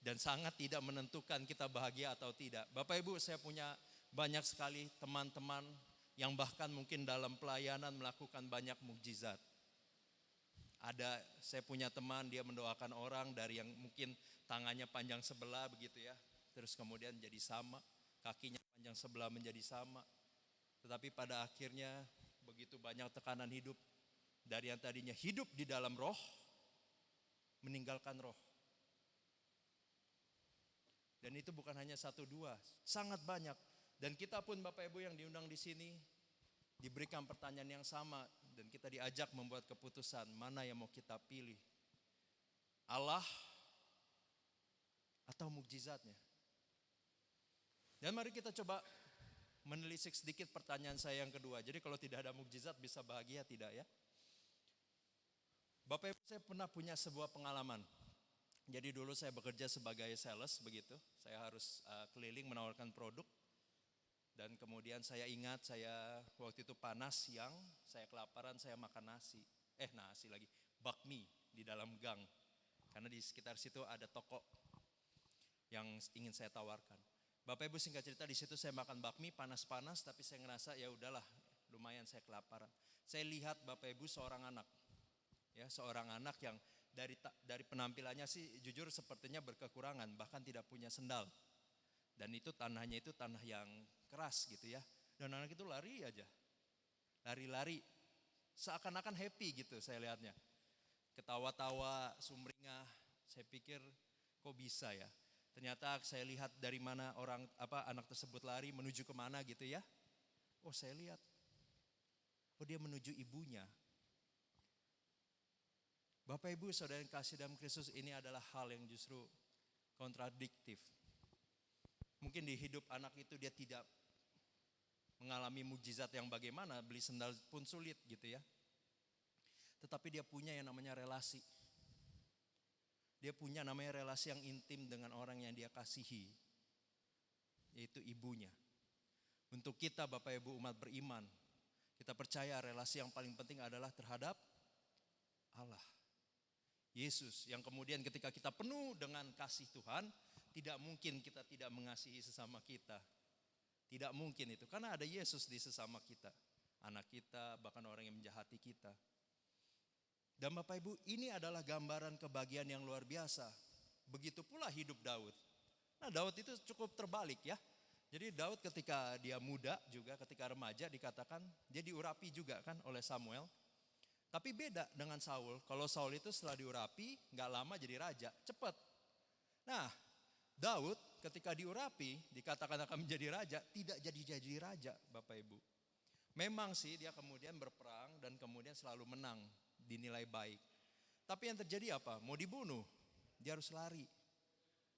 S5: Dan sangat tidak menentukan kita bahagia atau tidak. Bapak Ibu, saya punya banyak sekali teman-teman yang bahkan mungkin dalam pelayanan melakukan banyak mukjizat. Saya punya teman, dia mendoakan orang dari yang mungkin tangannya panjang sebelah begitu ya. Terus kemudian jadi sama. kakinya panjang sebelah menjadi sama. Tetapi pada akhirnya begitu banyak tekanan hidup, dari yang tadinya hidup di dalam roh, meninggalkan roh. Dan itu bukan hanya satu dua, sangat banyak. Dan kita pun Bapak Ibu yang diundang di sini diberikan pertanyaan yang sama dan kita diajak membuat keputusan mana yang mau kita pilih. Allah atau mukjizatnya. Dan mari kita coba menelisik sedikit pertanyaan saya yang kedua. Jadi kalau tidak ada mukjizat bisa bahagia tidak ya? Bapak Ibu, saya pernah punya sebuah pengalaman. Jadi dulu saya bekerja sebagai sales begitu. Saya harus keliling menawarkan produk. Dan kemudian saya ingat saya waktu itu panas siang, saya kelaparan, saya makan nasi. Nasi lagi, bakmi di dalam gang. Karena di sekitar situ ada toko yang ingin saya tawarkan. Bapak Ibu, singkat cerita di situ saya makan bakmi panas-panas, tapi saya ngerasa ya udahlah, lumayan saya kelaparan. Saya lihat Bapak Ibu seorang anak. Ya, seorang anak yang dari penampilannya sih jujur sepertinya berkekurangan, bahkan tidak punya sendal. Dan itu tanahnya itu tanah yang keras gitu ya. Dan anak itu lari aja. Lari-lari. Seakan-akan happy gitu saya lihatnya. Ketawa-tawa, sumringah. Saya pikir kok bisa ya. Ternyata saya lihat dari mana anak tersebut lari menuju kemana gitu ya. Oh saya lihat. Oh dia menuju ibunya. Bapak Ibu saudara yang kasih dalam Kristus, ini adalah hal yang justru kontradiktif. Mungkin di hidup anak itu dia tidak mengalami mukjizat yang bagaimana, beli sendal pun sulit gitu ya. Tetapi dia punya yang namanya relasi. Dia punya namanya relasi yang intim dengan orang yang dia kasihi, yaitu ibunya. Untuk kita Bapak Ibu umat beriman, kita percaya relasi yang paling penting adalah terhadap Allah. Yesus yang kemudian ketika kita penuh dengan kasih Tuhan, tidak mungkin kita tidak mengasihi sesama kita. Tidak mungkin itu, karena ada Yesus di sesama kita. Anak kita, bahkan orang yang menjahati kita. Dan Bapak Ibu, ini adalah gambaran kebahagiaan yang luar biasa. Begitu pula hidup Daud. Nah Daud itu cukup terbalik ya. Jadi Daud ketika dia muda juga, ketika remaja dikatakan dia diurapi juga kan oleh Samuel. Tapi beda dengan Saul. Kalau Saul itu setelah diurapi, gak lama jadi raja, cepat. Nah, Daud ketika diurapi, dikatakan akan menjadi raja, tidak jadi raja Bapak Ibu. Memang sih dia kemudian berperang dan kemudian selalu menang, dinilai baik. Tapi yang terjadi apa? Mau dibunuh, dia harus lari.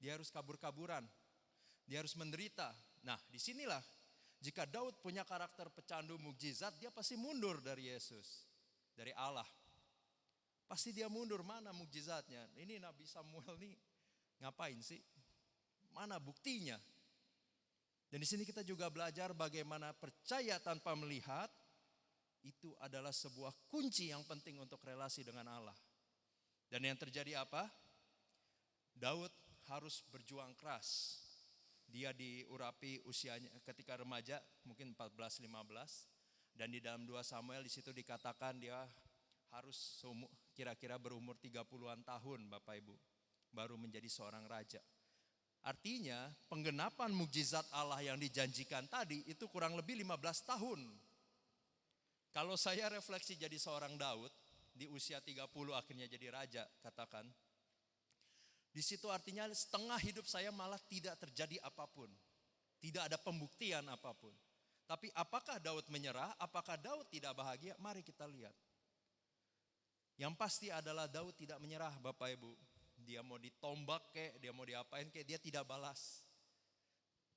S5: Dia harus kabur-kaburan. Dia harus menderita. Nah, disinilah jika Daud punya karakter pecandu mukjizat, dia pasti mundur dari Yesus. Dari Allah. Pasti dia mundur, mana mukjizatnya? Ini Nabi Samuel nih ngapain sih? Mana buktinya? Dan di sini kita juga belajar bagaimana percaya tanpa melihat itu adalah sebuah kunci yang penting untuk relasi dengan Allah. Dan yang terjadi apa? Daud harus berjuang keras. Dia diurapi usianya ketika remaja, mungkin 14-15. Dan di dalam 2 Samuel di situ dikatakan dia harus kira-kira berumur 30-an tahun Bapak Ibu. Baru menjadi seorang raja. Artinya penggenapan mukjizat Allah yang dijanjikan tadi itu kurang lebih 15 tahun. Kalau saya refleksi jadi seorang Daud di usia 30 akhirnya jadi raja katakan. Di situ artinya setengah hidup saya malah tidak terjadi apapun. Tidak ada pembuktian apapun. Tapi apakah Daud menyerah? Apakah Daud tidak bahagia? Mari kita lihat. Yang pasti adalah Daud tidak menyerah Bapak Ibu. Dia mau ditombak kek, dia mau diapain kek, dia tidak balas.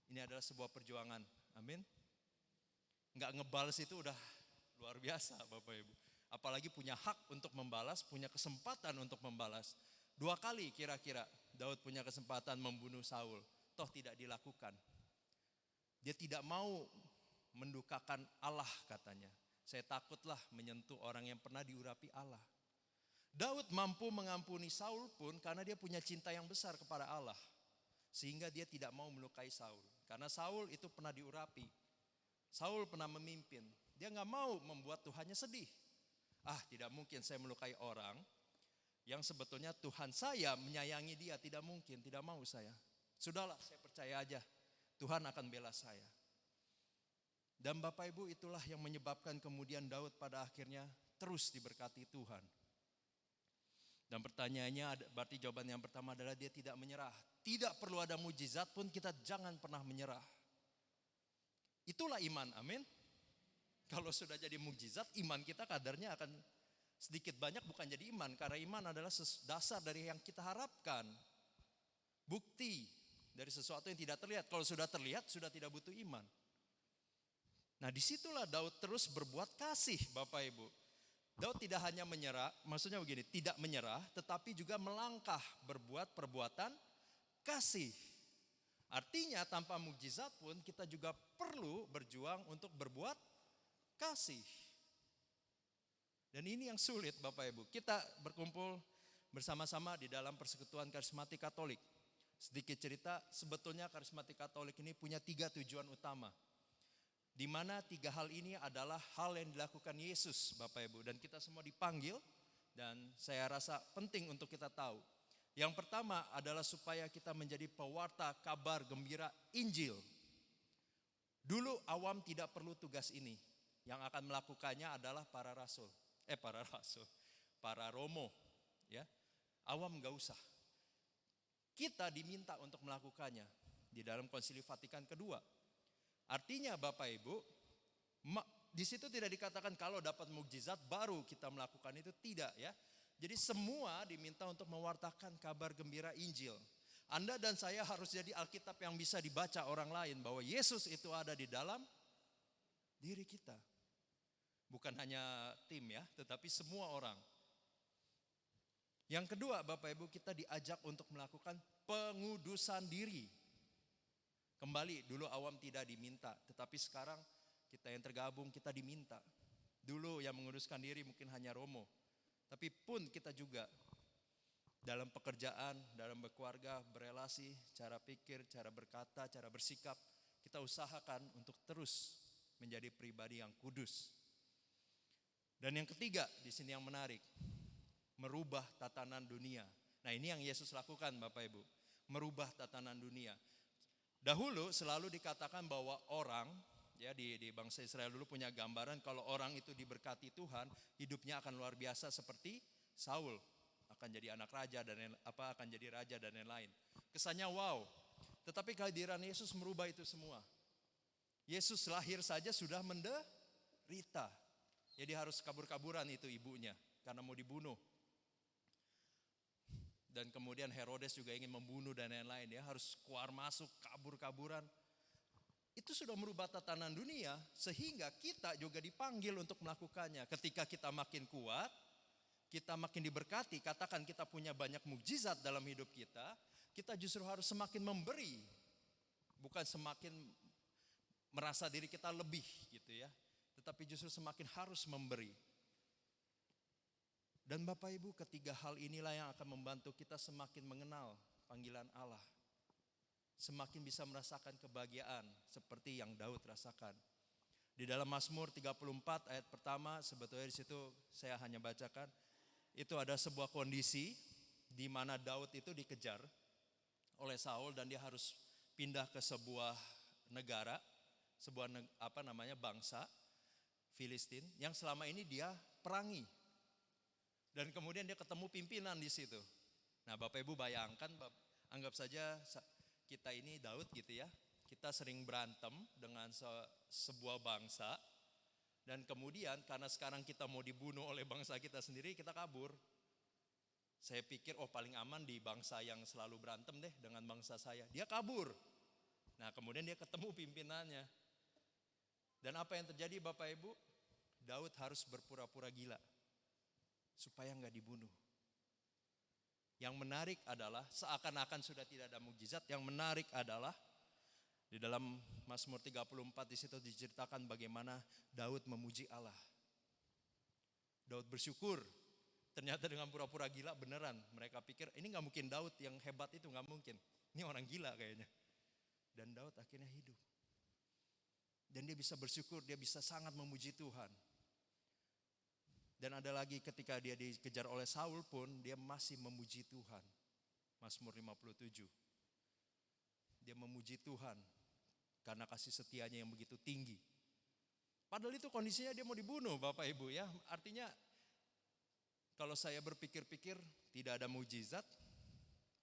S5: Ini adalah sebuah perjuangan. Amin. Enggak ngebalas itu udah luar biasa Bapak Ibu. Apalagi punya hak untuk membalas, punya kesempatan untuk membalas. 2 kali kira-kira Daud punya kesempatan membunuh Saul. Toh tidak dilakukan. Dia tidak mau mendukakan Allah katanya. Saya takutlah menyentuh orang yang pernah diurapi Allah. Daud mampu mengampuni Saul pun karena dia punya cinta yang besar kepada Allah. Sehingga dia tidak mau melukai Saul. Karena Saul itu pernah diurapi. Saul pernah memimpin. Dia gak mau membuat Tuhannya sedih. Tidak mungkin saya melukai orang yang sebetulnya Tuhan saya menyayangi dia. Tidak mungkin, tidak mau saya. Sudahlah, saya percaya aja. Tuhan akan bela saya. Dan Bapak Ibu, itulah yang menyebabkan kemudian Daud pada akhirnya terus diberkati Tuhan. Dan pertanyaannya, berarti jawaban yang pertama adalah dia tidak menyerah. Tidak perlu ada mujizat pun kita jangan pernah menyerah. Itulah iman, amin. Kalau sudah jadi mujizat, iman kita kadarnya akan sedikit banyak bukan jadi iman. Karena iman adalah dasar dari yang kita harapkan. Bukti dari sesuatu yang tidak terlihat. Kalau sudah terlihat, sudah tidak butuh iman. Nah, disitulah Daud terus berbuat kasih, Bapak Ibu. Daud tidak hanya menyerah, maksudnya begini, tidak menyerah, tetapi juga melangkah berbuat perbuatan kasih. Artinya tanpa mukjizat pun kita juga perlu berjuang untuk berbuat kasih. Dan ini yang sulit Bapak Ibu. Kita berkumpul bersama-sama di dalam Persekutuan Karismatik Katolik. Sedikit cerita, sebetulnya Karismatik Katolik ini punya 3 tujuan utama. Di mana 3 hal ini adalah hal yang dilakukan Yesus Bapak Ibu. Dan kita semua dipanggil dan saya rasa penting untuk kita tahu. Yang pertama adalah supaya kita menjadi pewarta kabar gembira Injil. Dulu awam tidak perlu tugas ini. Yang akan melakukannya adalah para romo. Ya, awam gak usah. Kita diminta untuk melakukannya di dalam Konsili Vatikan kedua. Artinya Bapak Ibu, di situ tidak dikatakan kalau dapat mukjizat baru kita melakukan itu, tidak ya. Jadi semua diminta untuk mewartakan kabar gembira Injil. Anda dan saya harus jadi Alkitab yang bisa dibaca orang lain bahwa Yesus itu ada di dalam diri kita. Bukan hanya tim ya, tetapi semua orang. Yang kedua Bapak Ibu, kita diajak untuk melakukan pengudusan diri. Kembali, dulu awam tidak diminta, tetapi sekarang kita yang tergabung kita diminta. Dulu yang menguduskan diri mungkin hanya romo, tapi pun kita juga dalam pekerjaan, dalam berkeluarga, berelasi, cara pikir, cara berkata, cara bersikap, kita usahakan untuk terus menjadi pribadi yang kudus. Dan yang ketiga, di sini yang menarik, merubah tatanan dunia. Nah, ini yang Yesus lakukan Bapak Ibu, merubah tatanan dunia. Dahulu selalu dikatakan bahwa orang, ya di bangsa Israel dulu punya gambaran kalau orang itu diberkati Tuhan, hidupnya akan luar biasa seperti Saul, akan jadi anak raja dan akan jadi raja dan lain-lain. Kesannya wow. Tetapi kehadiran Yesus merubah itu semua. Yesus lahir saja sudah menderita. Jadi harus kabur-kaburan itu ibunya karena mau dibunuh. Dan kemudian Herodes juga ingin membunuh dan lain-lain ya, harus keluar masuk, kabur-kaburan. Itu sudah merubah tatanan dunia sehingga kita juga dipanggil untuk melakukannya. Ketika kita makin kuat, kita makin diberkati, katakan kita punya banyak mukjizat dalam hidup kita, kita justru harus semakin memberi. Bukan semakin merasa diri kita lebih gitu ya, tetapi justru semakin harus memberi. Dan Bapak Ibu, ketiga hal inilah yang akan membantu kita semakin mengenal panggilan Allah. Semakin bisa merasakan kebahagiaan seperti yang Daud rasakan. Di dalam Mazmur 34 ayat pertama, sebetulnya di situ saya hanya bacakan. Itu ada sebuah kondisi di mana Daud itu dikejar oleh Saul dan dia harus pindah ke sebuah negara, sebuah bangsa Filistin yang selama ini dia perangi. Dan kemudian dia ketemu pimpinan di situ. Nah, Bapak Ibu bayangkan, anggap saja kita ini Daud gitu ya. Kita sering berantem dengan sebuah bangsa. Dan kemudian karena sekarang kita mau dibunuh oleh bangsa kita sendiri, kita kabur. Saya pikir paling aman di bangsa yang selalu berantem deh dengan bangsa saya. Dia kabur. Nah, kemudian dia ketemu pimpinannya. Dan apa yang terjadi Bapak Ibu? Daud harus berpura-pura gila supaya nggak dibunuh. Yang menarik adalah seakan-akan sudah tidak ada mukjizat. Yang menarik adalah di dalam Mazmur 34 di situ diceritakan bagaimana Daud memuji Allah. Daud bersyukur. Ternyata dengan pura-pura gila beneran. Mereka pikir ini nggak mungkin Daud yang hebat itu, nggak mungkin. Ini orang gila kayaknya. Dan Daud akhirnya hidup. Dan dia bisa bersyukur, dia bisa sangat memuji Tuhan. Dan ada lagi ketika dia dikejar oleh Saul pun dia masih memuji Tuhan. Mazmur 57. Dia memuji Tuhan. karena kasih setianya yang begitu tinggi. Padahal itu kondisinya dia mau dibunuh Bapak Ibu ya. Artinya kalau saya berpikir-pikir tidak ada mujizat,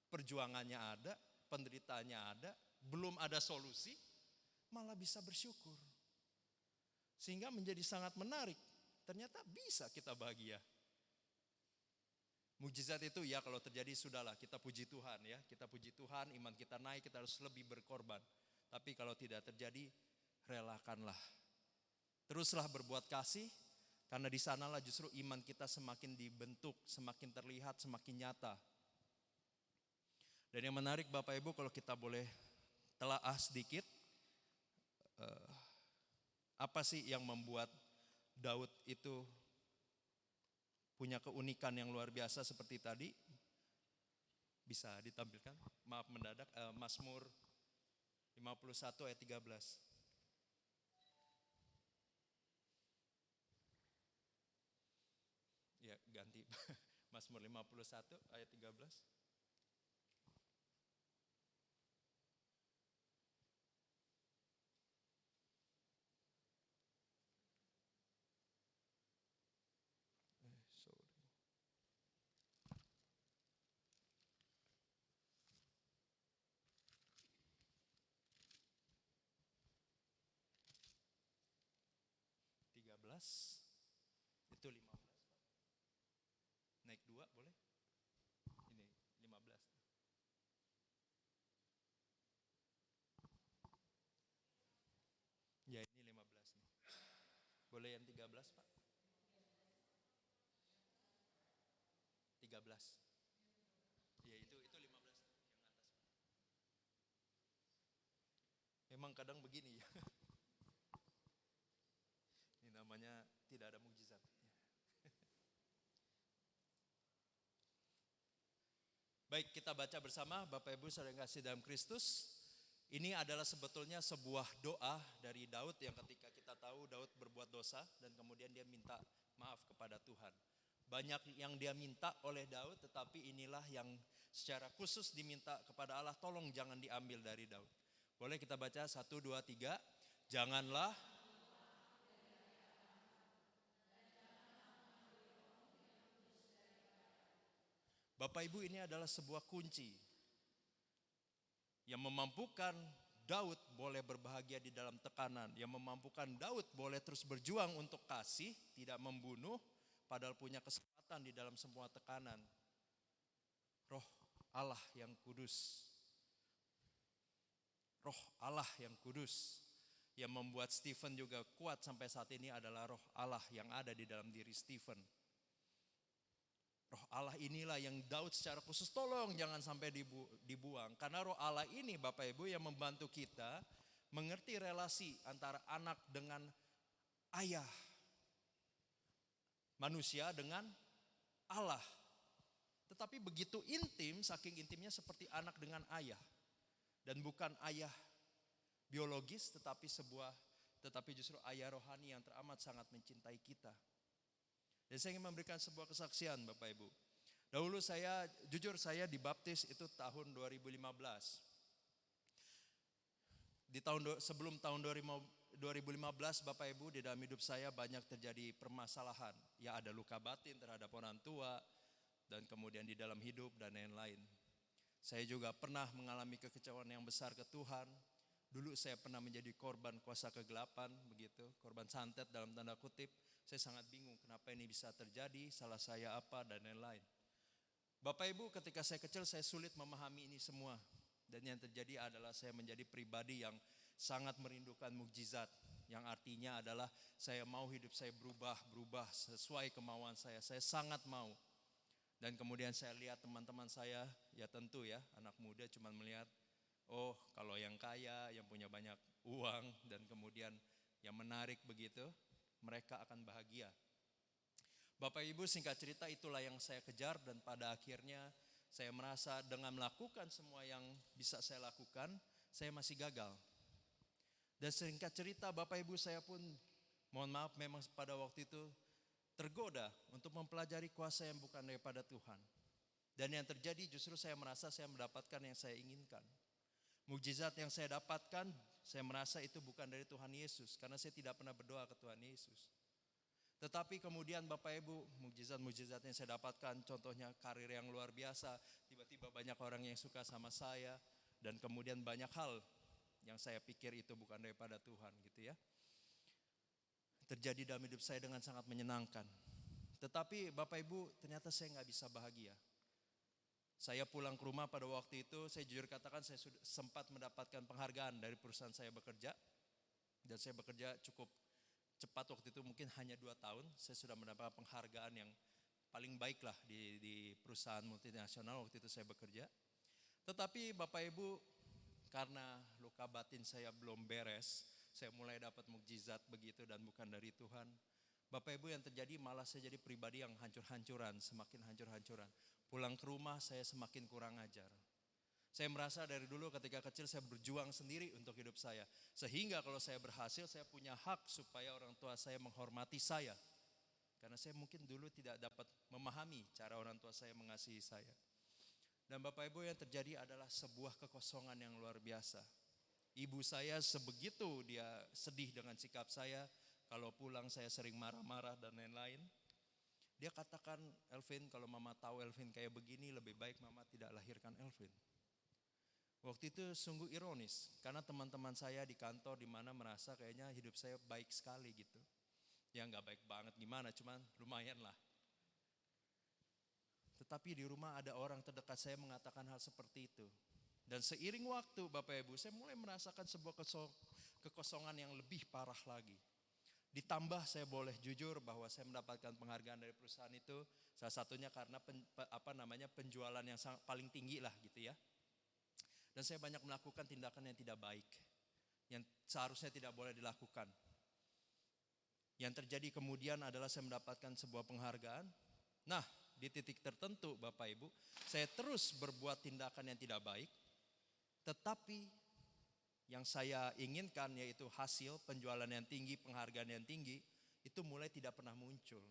S5: perjuangannya ada, penderitaannya ada, belum ada solusi, malah bisa bersyukur. Sehingga menjadi sangat menarik. Ternyata bisa kita bahagia. Mujizat itu ya kalau terjadi sudahlah, kita puji Tuhan ya. Kita puji Tuhan, iman kita naik, kita harus lebih berkorban. Tapi kalau tidak terjadi, relakanlah. Teruslah berbuat kasih, karena di sanalah justru iman kita semakin dibentuk, semakin terlihat, semakin nyata. Dan yang menarik Bapak Ibu, kalau kita boleh telaah sedikit, apa sih yang membuat Daud itu punya keunikan yang luar biasa seperti tadi? Bisa ditampilkan? Maaf mendadak, Mazmur 51 ayat 13. Ya ganti, Mazmur 51 ayat 13. Sorry. 13 itu 15 Pak. Naik 2 boleh? Ini 15. Ya ini 15 nih. Boleh yang 13 Pak? 13. Ya itu 15 yang atas. Memang kadang begini ya. Ini namanya tidak ada mujizat. Baik, kita baca bersama Bapak Ibu Saudara yang kasih dalam Kristus. Ini adalah sebetulnya sebuah doa dari Daud yang ketika kita tahu Daud berbuat dosa dan kemudian dia minta maaf kepada Tuhan. Banyak yang dia minta oleh Daud, tetapi inilah yang secara khusus diminta kepada Allah, tolong jangan diambil dari Daud. Boleh kita baca 1, 2, 3. Janganlah Bapak Ibu, ini adalah sebuah kunci yang memampukan Daud boleh berbahagia di dalam tekanan, yang memampukan Daud boleh terus berjuang untuk kasih, tidak membunuh, padahal punya kesempatan di dalam semua tekanan. Roh Allah yang kudus. Roh Allah yang kudus yang membuat Stephen juga kuat sampai saat ini adalah roh Allah yang ada di dalam diri Stephen. Roh Allah inilah yang Daud secara khusus tolong jangan sampai dibuang. Karena roh Allah ini Bapak Ibu yang membantu kita mengerti relasi antara anak dengan ayah. Manusia dengan Allah. Tetapi begitu intim, saking intimnya seperti anak dengan ayah. Dan bukan ayah biologis tetapi justru ayah rohani yang teramat sangat mencintai kita. Dan saya ingin memberikan sebuah kesaksian Bapak Ibu. Dahulu jujur saya dibaptis itu tahun 2015. Sebelum tahun 2015 Bapak Ibu, di dalam hidup saya banyak terjadi permasalahan. Ya ada luka batin terhadap orang tua dan kemudian di dalam hidup dan lain-lain. Saya juga pernah mengalami kekecewaan yang besar ke Tuhan. Dulu saya pernah menjadi korban kuasa kegelapan begitu, korban santet dalam tanda kutip. Saya sangat bingung kenapa ini bisa terjadi, salah saya apa dan lain-lain. Bapak Ibu, ketika saya kecil saya sulit memahami ini semua. Dan yang terjadi adalah saya menjadi pribadi yang sangat merindukan mukjizat. Yang artinya adalah saya mau hidup saya berubah sesuai kemauan saya. Saya sangat mau. Dan kemudian saya lihat teman-teman saya, ya tentu ya anak muda cuma melihat, oh kalau yang kaya, yang punya banyak uang dan kemudian yang menarik begitu, mereka akan bahagia. Bapak Ibu, singkat cerita itulah yang saya kejar dan pada akhirnya saya merasa dengan melakukan semua yang bisa saya lakukan, saya masih gagal. Dan singkat cerita Bapak Ibu, saya pun mohon maaf memang pada waktu itu tergoda untuk mempelajari kuasa yang bukan daripada Tuhan. Dan yang terjadi justru saya merasa saya mendapatkan yang saya inginkan. Mukjizat yang saya dapatkan saya merasa itu bukan dari Tuhan Yesus karena saya tidak pernah berdoa ke Tuhan Yesus. Tetapi kemudian Bapak Ibu, mukjizat-mukjizat yang saya dapatkan, contohnya karir yang luar biasa, tiba-tiba banyak orang yang suka sama saya, dan kemudian banyak hal yang saya pikir itu bukan daripada Tuhan gitu ya. Terjadi dalam hidup saya dengan sangat menyenangkan. Tetapi Bapak Ibu, ternyata saya nggak bisa bahagia. Saya pulang ke rumah pada waktu itu, saya jujur katakan saya sudah sempat mendapatkan penghargaan dari perusahaan saya bekerja. Dan saya bekerja cukup cepat waktu itu, mungkin hanya 2 tahun, saya sudah mendapat penghargaan yang paling baik lah di perusahaan multinasional waktu itu saya bekerja. Tetapi Bapak Ibu, karena luka batin saya belum beres, saya mulai dapat mukjizat begitu dan bukan dari Tuhan. Bapak Ibu, yang terjadi malah saya jadi pribadi yang hancur-hancuran, semakin hancur-hancuran. Pulang ke rumah saya semakin kurang ajar. Saya merasa dari dulu ketika kecil saya berjuang sendiri untuk hidup saya. Sehingga kalau saya berhasil saya punya hak supaya orang tua saya menghormati saya. Karena saya mungkin dulu tidak dapat memahami cara orang tua saya mengasihi saya. Dan Bapak Ibu, yang terjadi adalah sebuah kekosongan yang luar biasa. Ibu saya sebegitu dia sedih dengan sikap saya. Kalau pulang saya sering marah-marah dan lain-lain. Dia katakan, Elvin, kalau mama tahu Elvin kayak begini lebih baik mama tidak lahirkan Elvin. Waktu itu sungguh ironis, karena teman-teman saya di kantor di mana merasa kayaknya hidup saya baik sekali gitu. Ya nggak baik banget gimana, cuman lumayan lah. Tetapi di rumah ada orang terdekat saya mengatakan hal seperti itu. Dan seiring waktu Bapak Ibu, saya mulai merasakan sebuah kekosongan yang lebih parah lagi. Ditambah saya boleh jujur bahwa saya mendapatkan penghargaan dari perusahaan itu, salah satunya karena penjualan yang paling tinggi lah gitu ya. Dan saya banyak melakukan tindakan yang tidak baik, yang seharusnya tidak boleh dilakukan. Yang terjadi kemudian adalah saya mendapatkan sebuah penghargaan. Nah, di titik tertentu Bapak Ibu, saya terus berbuat tindakan yang tidak baik. Tetapi yang saya inginkan yaitu hasil penjualan yang tinggi, penghargaan yang tinggi, itu mulai tidak pernah muncul.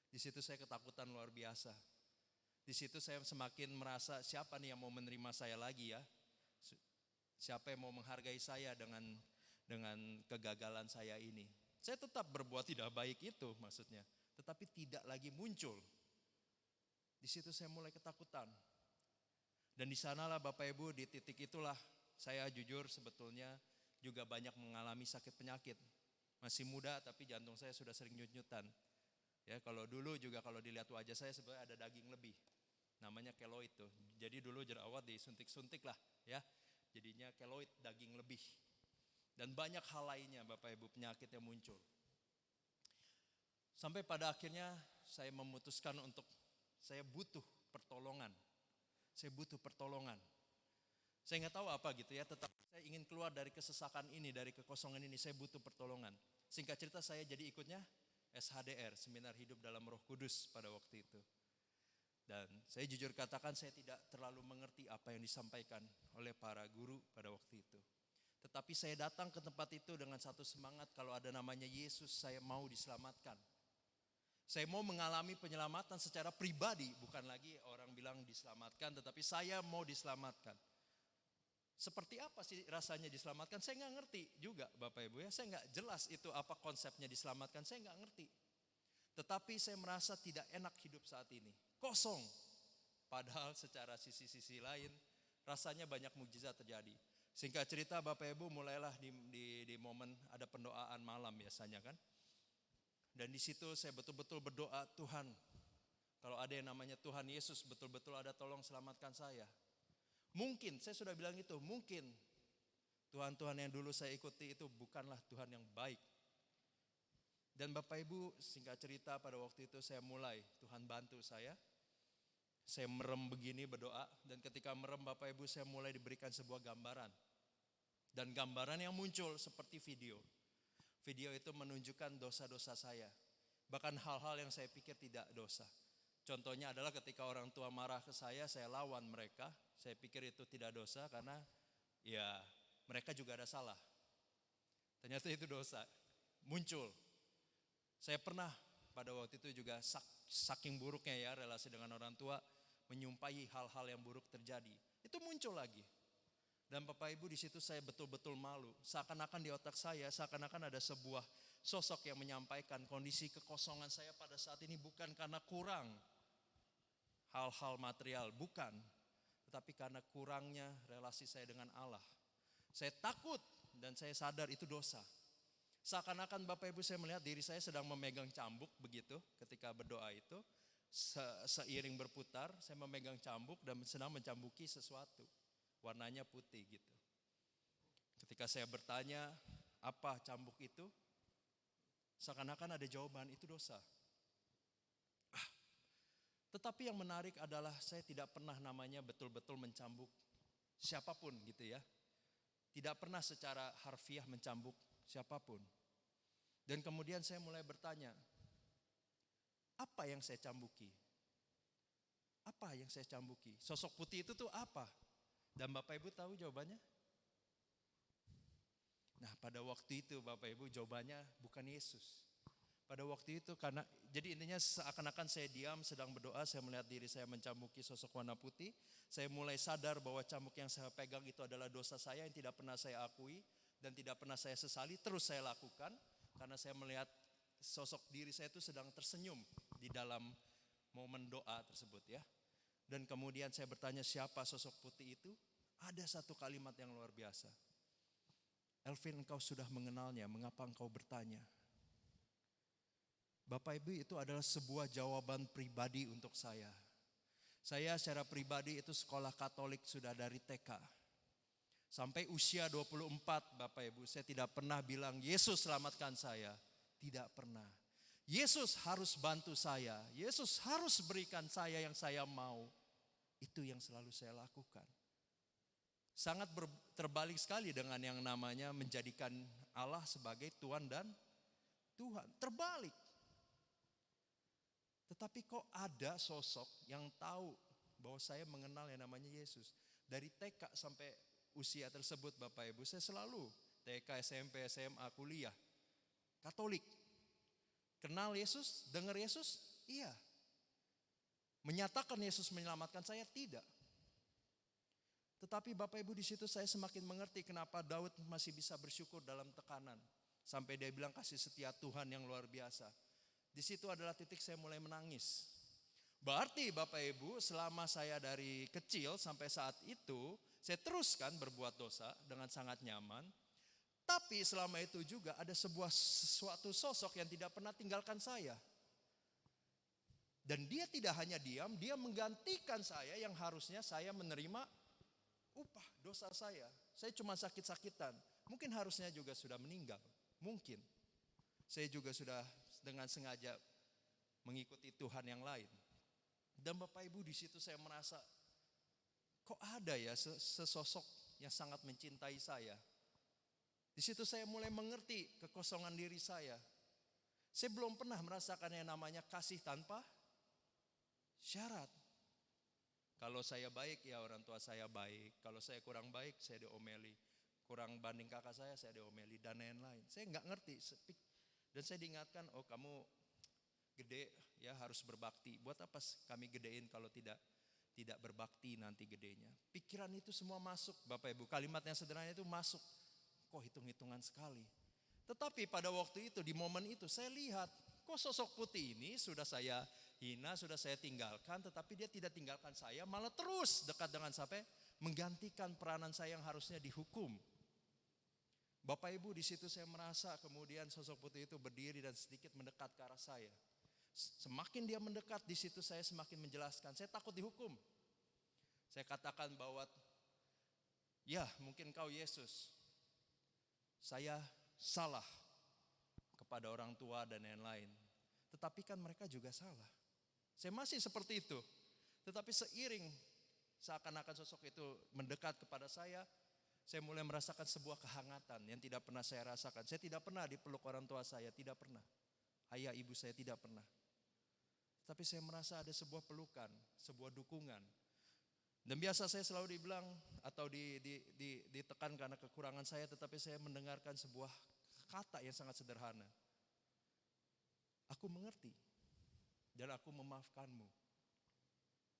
S5: Di situ saya ketakutan luar biasa. Di situ saya semakin merasa siapa nih yang mau menerima saya lagi ya. Siapa yang mau menghargai saya dengan kegagalan saya ini. Saya tetap berbuat tidak baik itu maksudnya. Tetapi tidak lagi muncul. Di situ saya mulai ketakutan. Dan di sanalah Bapak Ibu, di titik itulah saya jujur sebetulnya juga banyak mengalami sakit penyakit. Masih muda tapi jantung saya sudah sering nyut-nyutan. Ya, kalau dulu juga kalau dilihat wajah saya sebenarnya ada daging lebih. Namanya keloid tuh. Jadi dulu jerawat disuntik-suntik lah ya. Jadinya keloid, daging lebih. Dan banyak hal lainnya Bapak Ibu, penyakit yang muncul. Sampai pada akhirnya saya memutuskan untuk saya butuh pertolongan. Saya butuh pertolongan. Saya nggak tahu apa gitu ya, tetapi saya ingin keluar dari kesesakan ini, dari kekosongan ini, saya butuh pertolongan. Singkat cerita saya jadi ikutnya SHDR, Seminar Hidup dalam Roh Kudus pada waktu itu. Dan saya jujur katakan saya tidak terlalu mengerti apa yang disampaikan oleh para guru pada waktu itu. Tetapi saya datang ke tempat itu dengan satu semangat, kalau ada namanya Yesus saya mau diselamatkan. Saya mau mengalami penyelamatan secara pribadi, bukan lagi orang bilang diselamatkan, tetapi saya mau diselamatkan. Seperti apa sih rasanya diselamatkan? Saya nggak ngerti juga Bapak Ibu ya, saya nggak jelas itu apa konsepnya diselamatkan, saya nggak ngerti. Tetapi saya merasa tidak enak hidup saat ini. Kosong. Padahal secara sisi-sisi lain rasanya banyak mukjizat terjadi. Singkat cerita Bapak Ibu, mulailah di momen ada pendoaan malam biasanya kan. Dan di situ saya betul-betul berdoa, Tuhan, kalau ada yang namanya Tuhan Yesus betul-betul ada, tolong selamatkan saya. Mungkin, saya sudah bilang itu, mungkin Tuhan-Tuhan yang dulu saya ikuti itu bukanlah Tuhan yang baik. Dan Bapak Ibu, singkat cerita pada waktu itu saya mulai, Tuhan bantu saya. Saya merem begini berdoa, dan ketika merem Bapak Ibu saya mulai diberikan sebuah gambaran. Dan gambaran yang muncul seperti video. Video itu menunjukkan dosa-dosa saya. Bahkan hal-hal yang saya pikir tidak dosa. Contohnya adalah ketika orang tua marah ke saya lawan mereka. Saya pikir itu tidak dosa karena ya mereka juga ada salah. Ternyata itu dosa. Muncul. Saya pernah pada waktu itu juga saking buruknya ya relasi dengan orang tua, menyumpahi hal-hal yang buruk terjadi. Itu muncul lagi. Dan Bapak Ibu di situ saya betul-betul malu. Seakan-akan di otak saya, seakan-akan ada sebuah sosok yang menyampaikan kondisi kekosongan saya pada saat ini bukan karena kurang hal-hal material, bukan. Tetapi karena kurangnya relasi saya dengan Allah. Saya takut dan saya sadar itu dosa. Seakan-akan Bapak Ibu saya melihat diri saya sedang memegang cambuk begitu ketika berdoa itu. Seiring berputar, saya memegang cambuk dan sedang mencambuki sesuatu. Warnanya putih gitu. Ketika saya bertanya, apa cambuk itu? Seakan-akan ada jawaban, itu dosa. Tetapi yang menarik adalah saya tidak pernah namanya betul-betul mencambuk siapapun gitu ya. Tidak pernah secara harfiah mencambuk siapapun. Dan kemudian saya mulai bertanya, apa yang saya cambuki? Apa yang saya cambuki? Sosok putih itu tuh apa? Dan Bapak Ibu tahu jawabannya? Nah pada waktu itu Bapak Ibu jawabannya bukan Yesus. Pada waktu itu karena, jadi intinya seakan-akan saya diam sedang berdoa, saya melihat diri saya mencambuki sosok warna putih. Saya mulai sadar bahwa cambuk yang saya pegang itu adalah dosa saya yang tidak pernah saya akui dan tidak pernah saya sesali, terus saya lakukan. Karena saya melihat sosok diri saya itu sedang tersenyum di dalam momen doa tersebut ya. Dan kemudian saya bertanya siapa sosok putih itu? Ada satu kalimat yang luar biasa. Elvin, engkau sudah mengenalnya, mengapa engkau bertanya? Bapak Ibu, itu adalah sebuah jawaban pribadi untuk saya. Saya secara pribadi itu sekolah Katolik sudah dari TK. Sampai usia 24 Bapak Ibu, saya tidak pernah bilang Yesus selamatkan saya. Tidak pernah. Yesus harus bantu saya. Yesus harus berikan saya yang saya mau. Itu yang selalu saya lakukan. Sangat terbalik sekali dengan yang namanya menjadikan Allah sebagai Tuhan dan Tuhan. Terbalik. Tetapi kok ada sosok yang tahu bahwa saya mengenal yang namanya Yesus. Dari TK sampai usia tersebut Bapak Ibu, saya selalu TK, SMP, SMA, kuliah. Katolik. Kenal Yesus, dengar Yesus? Iya. Menyatakan Yesus menyelamatkan saya? Tidak. Tetapi Bapak Ibu di situ saya semakin mengerti kenapa Daud masih bisa bersyukur dalam tekanan. Sampai dia bilang kasih setia Tuhan yang luar biasa. Di situ adalah titik saya mulai menangis. Berarti Bapak Ibu selama saya dari kecil sampai saat itu saya teruskan berbuat dosa dengan sangat nyaman. Tapi selama itu juga ada suatu sosok yang tidak pernah tinggalkan saya. Dan dia tidak hanya diam, dia menggantikan saya yang harusnya saya menerima upah dosa saya. Saya cuma sakit-sakitan. Mungkin harusnya juga sudah meninggal. Mungkin. Saya juga sudah dengan sengaja mengikuti Tuhan yang lain. Dan Bapak Ibu di situ saya merasa kok ada ya sesosok yang sangat mencintai saya. Di situ saya mulai mengerti kekosongan diri saya. Saya belum pernah merasakan yang namanya kasih tanpa syarat. Kalau saya baik ya orang tua saya baik. Kalau saya kurang baik saya diomeli. Kurang banding kakak saya diomeli dan lain-lain. Saya nggak ngerti. Dan saya diingatkan, oh kamu gede ya harus berbakti. Buat apa kami gedein kalau tidak berbakti nanti gedenya. Pikiran itu semua masuk Bapak Ibu. Kalimat yang sederhana itu masuk. Kok hitung-hitungan sekali. Tetapi pada waktu itu, di momen itu saya lihat, kok sosok putih ini sudah saya hina, sudah saya tinggalkan, tetapi dia tidak tinggalkan saya, malah terus dekat dengan sampai menggantikan peranan saya yang harusnya dihukum. Bapak Ibu di situ saya merasa kemudian sosok putih itu berdiri dan sedikit mendekat ke arah saya. Semakin dia mendekat di situ saya semakin menjelaskan, saya takut dihukum. Saya katakan bahwa, ya mungkin kau Yesus. Saya salah kepada orang tua dan lain-lain. Tetapi kan mereka juga salah. Saya masih seperti itu. Tetapi seiring seakan-akan sosok itu mendekat kepada saya mulai merasakan sebuah kehangatan yang tidak pernah saya rasakan. Saya tidak pernah dipeluk orang tua saya, tidak pernah. Ayah ibu saya tidak pernah. Tapi saya merasa ada sebuah pelukan, sebuah dukungan. Dan biasa saya selalu dibilang atau ditekan karena kekurangan saya, tetapi saya mendengarkan sebuah kata yang sangat sederhana. Aku mengerti dan aku memaafkanmu.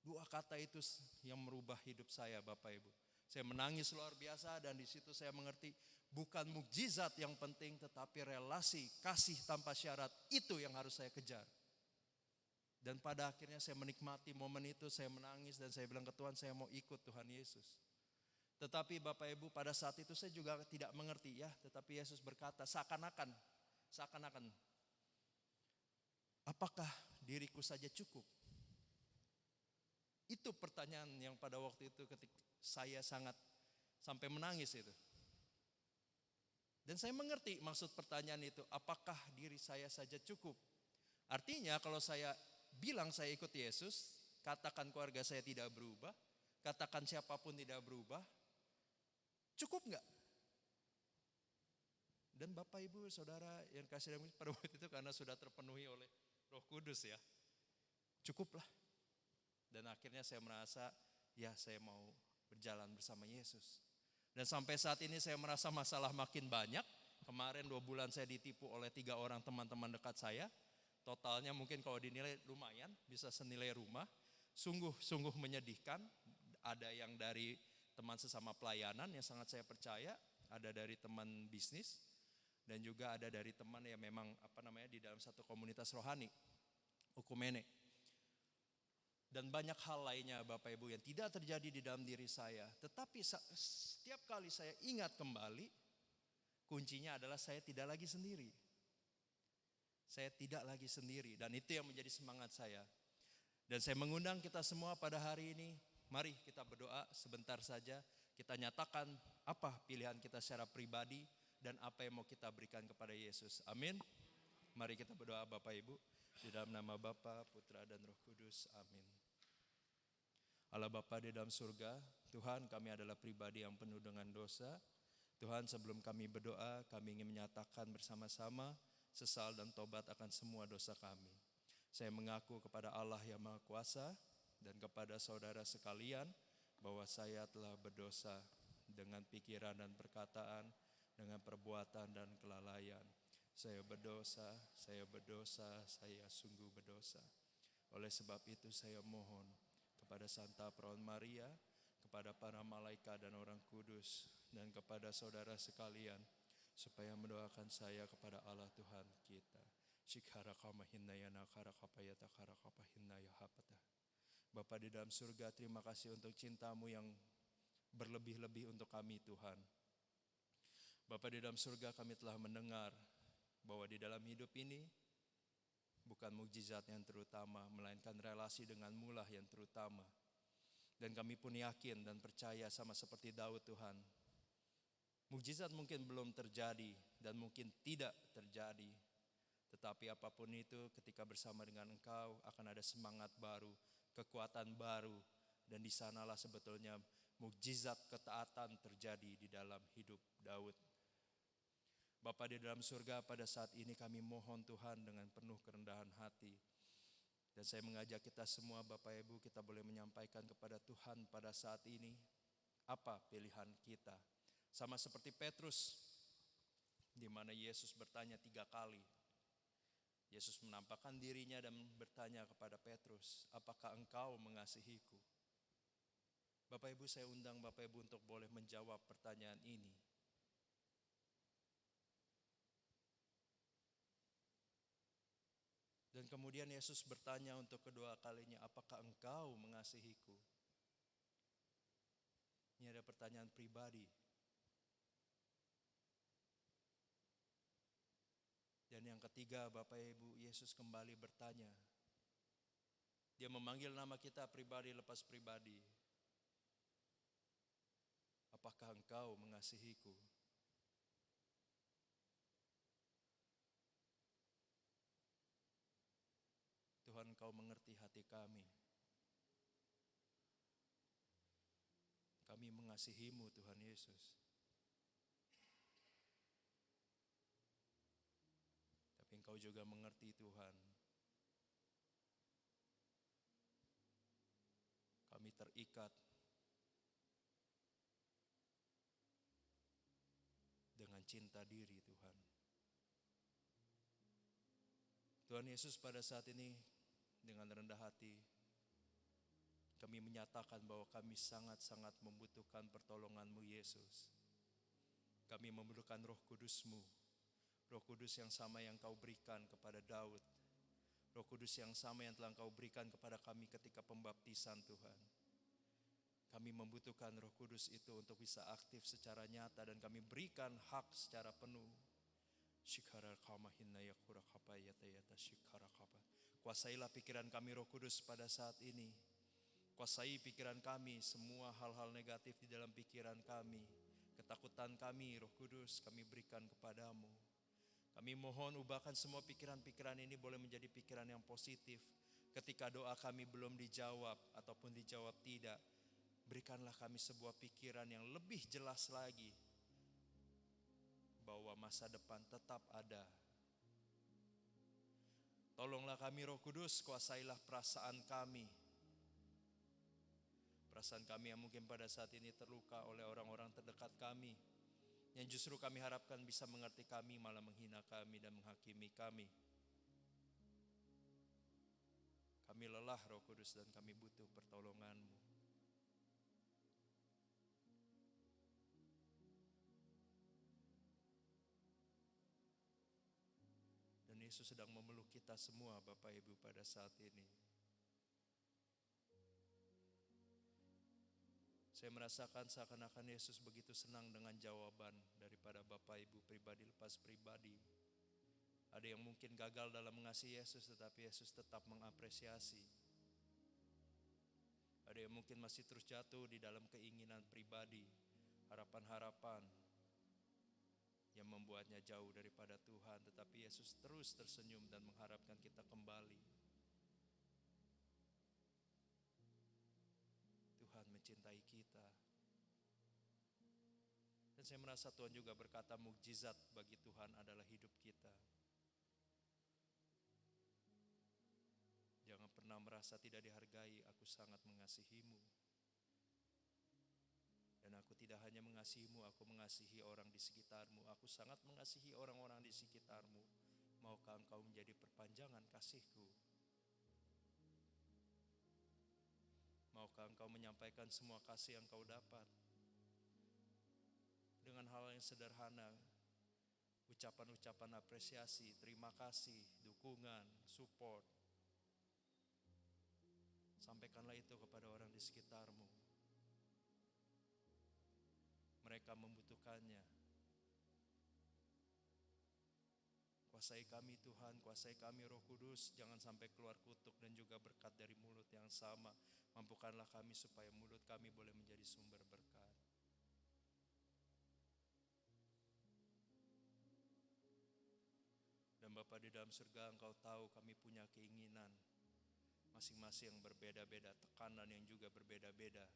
S5: Dua kata itu yang merubah hidup saya Bapak Ibu. Saya menangis luar biasa dan di situ saya mengerti bukan mukjizat yang penting tetapi relasi kasih tanpa syarat itu yang harus saya kejar. Dan pada akhirnya saya menikmati momen itu, saya menangis dan saya bilang ke Tuhan saya mau ikut Tuhan Yesus. Tetapi Bapak Ibu pada saat itu saya juga tidak mengerti ya, tetapi Yesus berkata seakan-akan apakah diriku saja cukup? Itu pertanyaan yang pada waktu itu ketika saya sangat sampai menangis itu. Dan saya mengerti maksud pertanyaan itu, apakah diri saya saja cukup? Artinya kalau saya bilang saya ikut Yesus, katakan keluarga saya tidak berubah, katakan siapapun tidak berubah, cukup enggak? Dan Bapak Ibu Saudara yang kasih dalam pada waktu itu karena sudah terpenuhi oleh Roh Kudus ya, cukuplah. Dan akhirnya saya merasa ya saya mau berjalan bersama Yesus. Dan sampai saat ini saya merasa masalah makin banyak. Kemarin 2 bulan saya ditipu oleh 3 orang teman-teman dekat saya. Totalnya mungkin kalau dinilai lumayan, bisa senilai rumah. Sungguh menyedihkan. Ada yang dari teman sesama pelayanan yang sangat saya percaya. Ada dari teman bisnis. Dan juga ada dari teman yang memang di dalam satu komunitas rohani. Okumene. Dan banyak hal lainnya Bapak Ibu yang tidak terjadi di dalam diri saya. Tetapi setiap kali saya ingat kembali, kuncinya adalah saya tidak lagi sendiri. Saya tidak lagi sendiri dan itu yang menjadi semangat saya. Dan saya mengundang kita semua pada hari ini, mari kita berdoa sebentar saja. Kita nyatakan apa pilihan kita secara pribadi dan apa yang mau kita berikan kepada Yesus. Amin. Mari kita berdoa Bapak Ibu. Di dalam nama Bapa, Putra dan Roh Kudus. Amin. Allah Bapa di dalam surga, Tuhan kami adalah pribadi yang penuh dengan dosa. Tuhan sebelum kami berdoa, kami ingin menyatakan bersama-sama sesal dan tobat akan semua dosa kami. Saya mengaku kepada Allah yang Maha Kuasa dan kepada saudara sekalian bahwa saya telah berdosa dengan pikiran dan perkataan, dengan perbuatan dan kelalaian. Saya berdosa, saya sungguh berdosa. Oleh sebab itu saya mohon kepada Santa Perawan Maria, kepada para malaikat dan orang kudus, dan kepada saudara sekalian, supaya mendoakan saya kepada Allah Tuhan kita. Bapa di dalam surga, terima kasih untuk cintamu yang berlebih-lebih untuk kami Tuhan. Bapa di dalam surga, kami telah mendengar bahwa di dalam hidup ini bukan mukjizat yang terutama, melainkan relasi denganmu lah yang terutama. Dan kami pun yakin dan percaya sama seperti Daud Tuhan. Mukjizat mungkin belum terjadi dan mungkin tidak terjadi. Tetapi apapun itu ketika bersama dengan Engkau akan ada semangat baru, kekuatan baru. Dan di sanalah sebetulnya mukjizat ketaatan terjadi di dalam hidup Daud. Bapa di dalam surga, pada saat ini kami mohon Tuhan dengan penuh kerendahan hati. Dan saya mengajak kita semua Bapak Ibu, kita boleh menyampaikan kepada Tuhan pada saat ini apa pilihan kita. Sama seperti Petrus, di mana Yesus bertanya 3 kali. Yesus menampakkan dirinya dan bertanya kepada Petrus, apakah engkau mengasihiku? Bapak Ibu, saya undang Bapak Ibu untuk boleh menjawab pertanyaan ini. Dan kemudian Yesus bertanya untuk kedua kalinya, apakah engkau mengasihiku? Ini ada pertanyaan pribadi. Dan yang ketiga, Bapak Ibu, Yesus kembali bertanya. Dia memanggil nama kita pribadi lepas pribadi. Apakah engkau mengasihiku? Tuhan, Engkau mengerti hati kami. Kami mengasihi-Mu Tuhan Yesus. Tapi Engkau juga mengerti Tuhan. Kami terikat dengan cinta diri Tuhan. Tuhan Yesus pada saat ini dengan rendah hati Kami menyatakan bahwa kami sangat-sangat membutuhkan pertolongan-Mu Yesus. Kami membutuhkan Roh Kudus-Mu, Roh Kudus yang sama yang Kau berikan kepada Daud, Roh Kudus yang sama yang telah Kau berikan kepada kami ketika pembaptisan Tuhan. Kami membutuhkan Roh Kudus itu untuk bisa aktif secara nyata dan kami berikan hak secara penuh. Kuasailah pikiran kami Roh Kudus pada saat ini. Kuasai pikiran kami, semua hal-hal negatif di dalam pikiran kami. Ketakutan kami, Roh Kudus, kami berikan kepadamu. Kami mohon ubahkan semua pikiran-pikiran ini boleh menjadi pikiran yang positif. Ketika doa kami belum dijawab ataupun dijawab tidak, berikanlah kami sebuah pikiran yang lebih jelas lagi. Bahwa masa depan tetap ada. Tolonglah kami Roh Kudus, kuasailah perasaan kami. Perasaan kami yang mungkin pada saat ini terluka oleh orang-orang terdekat kami. Yang justru kami harapkan bisa mengerti kami, malah menghina kami dan menghakimi kami. Kami lelah Roh Kudus dan kami butuh pertolongan-Mu. Dan Yesus sedang memeluk kita semua Bapak Ibu pada saat ini. Saya merasakan seakan-akan Yesus begitu senang dengan jawaban daripada Bapak Ibu pribadi lepas pribadi. Ada yang mungkin gagal dalam mengasihi Yesus tetapi Yesus tetap mengapresiasi. Ada yang mungkin masih terus jatuh di dalam keinginan pribadi, harapan-harapan yang membuatnya jauh daripada Tuhan. Tetapi Yesus terus tersenyum dan mengharapkan kita kembali. Tuhan mencintai kita. Dan saya merasa Tuhan juga berkata mukjizat bagi Tuhan adalah hidup kita. Jangan pernah merasa tidak dihargai, aku sangat mengasihimu. Dan aku tidak hanya mengasihimu, aku mengasihi orang di sekitarmu. Aku sangat mengasihi orang-orang di sekitarmu. Maukah engkau menjadi perpanjangan kasihku? Maukah engkau menyampaikan semua kasih yang kau dapat? Dengan hal yang sederhana, ucapan-ucapan apresiasi, terima kasih, dukungan, support. Sampaikanlah itu kepada orang di sekitarmu. Mereka membutuhkannya. Kuasai kami Tuhan, kuasai kami Roh Kudus, jangan sampai keluar kutuk dan juga berkat dari mulut yang sama. Mampukanlah kami supaya mulut kami boleh menjadi sumber berkat. Dan Bapa di dalam surga, Engkau tahu kami punya keinginan masing-masing yang berbeda-beda, tekanan yang juga berbeda-beda.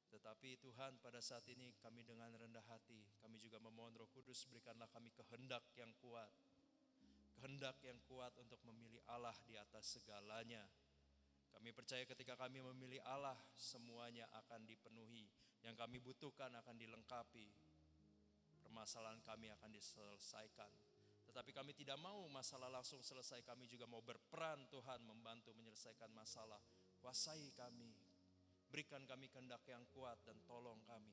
S5: Tetapi Tuhan, pada saat ini kami dengan rendah hati, kami juga memohon Roh Kudus, berikanlah kami kehendak yang kuat. Kehendak yang kuat untuk memilih Allah di atas segalanya. Kami percaya ketika kami memilih Allah, semuanya akan dipenuhi. Yang kami butuhkan akan dilengkapi. Permasalahan kami akan diselesaikan. Tetapi kami tidak mau masalah langsung selesai, kami juga mau berperan Tuhan membantu menyelesaikan masalah. Kuasai kami. Berikan kami kehendak yang kuat dan tolong kami.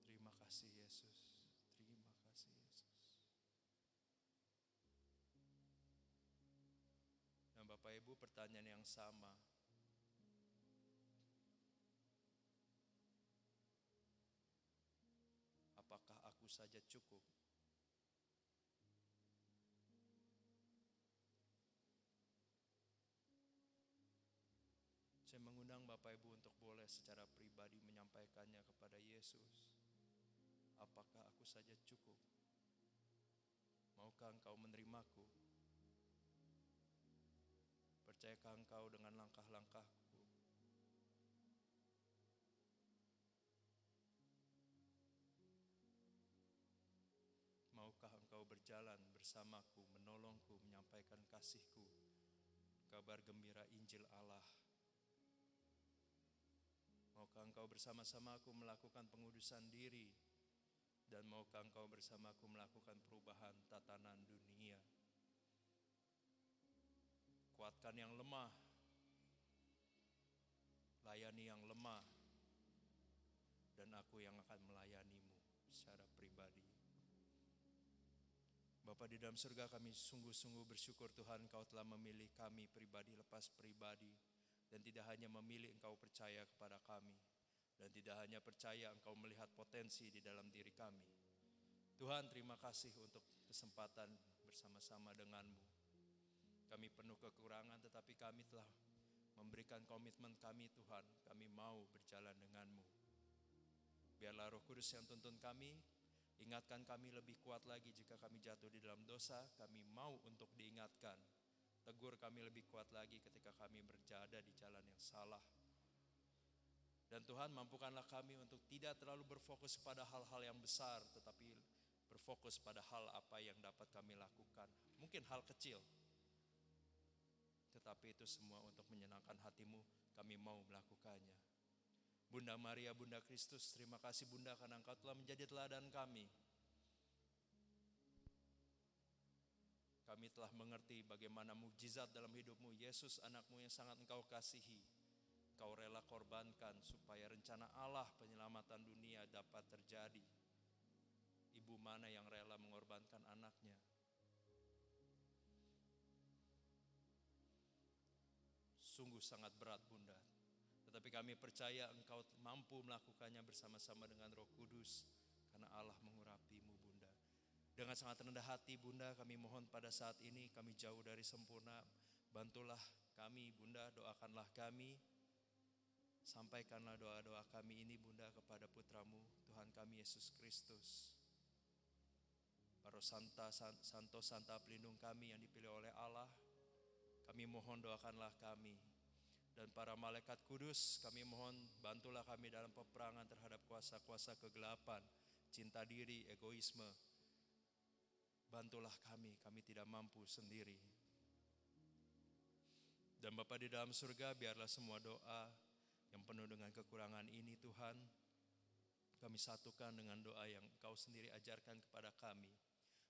S5: Terima kasih Yesus. Terima kasih Yesus. Dan Bapak Ibu, pertanyaan yang sama. Apakah aku saja cukup? Saya mengundang Bapak Ibu untuk boleh secara pribadi menyampaikannya kepada Yesus. Apakah aku saja cukup? Maukah engkau menerimaku? Percayakah engkau dengan langkah-langkahku? Maukah engkau berjalan bersamaku, menolongku, menyampaikan kasihku, kabar gembira Injil Allah? Maukah engkau bersama-sama aku melakukan pengudusan diri, Dan maukah Engkau bersamaku melakukan perubahan tatanan dunia. Kuatkan yang lemah, layani yang lemah, dan aku yang akan melayanimu secara pribadi. Bapa di dalam surga, kami sungguh-sungguh bersyukur Tuhan Engkau telah memilih kami pribadi lepas pribadi. Dan tidak hanya memilih, Engkau percaya kepada kami. Dan tidak hanya percaya, Engkau melihat potensi di dalam diri kami. Tuhan, terima kasih untuk kesempatan bersama-sama denganmu. Kami penuh kekurangan, tetapi kami telah memberikan komitmen kami Tuhan. Kami mau berjalan denganmu. Biarlah Roh Kudus yang tuntun kami, ingatkan kami lebih kuat lagi jika kami jatuh di dalam dosa. Kami mau untuk diingatkan. Tegur kami lebih kuat lagi ketika kami berada di jalan yang salah. Dan Tuhan, mampukanlah kami untuk tidak terlalu berfokus pada hal-hal yang besar, tetapi berfokus pada hal apa yang dapat kami lakukan. Mungkin hal kecil, tetapi itu semua untuk menyenangkan hatimu, kami mau melakukannya. Bunda Maria, Bunda Kristus, terima kasih Bunda karena Engkau telah menjadi teladan kami. Kami telah mengerti bagaimana mukjizat dalam hidupmu, Yesus anakmu yang sangat Engkau kasihi. Engkau rela korbankan supaya rencana Allah penyelamatan dunia dapat terjadi. Ibu mana yang rela mengorbankan anaknya? Sungguh sangat berat Bunda. Tetapi kami percaya Engkau mampu melakukannya bersama-sama dengan Roh Kudus. Karena Allah mengurapimu Bunda. Dengan sangat rendah hati Bunda, kami mohon pada saat ini kami jauh dari sempurna. Bantulah kami Bunda, doakanlah kami. Sampaikanlah doa-doa kami ini Bunda kepada putramu Tuhan kami Yesus Kristus. Para Santo Santa pelindung kami yang dipilih oleh Allah, kami mohon doakanlah kami. Dan para malaikat kudus, kami mohon bantulah kami dalam peperangan terhadap kuasa-kuasa kegelapan, cinta diri, egoisme. Bantulah kami tidak mampu sendiri. Dan Bapa di dalam surga, biarlah semua doa yang penuh dengan kekurangan ini Tuhan, kami satukan dengan doa yang Engkau sendiri ajarkan kepada kami.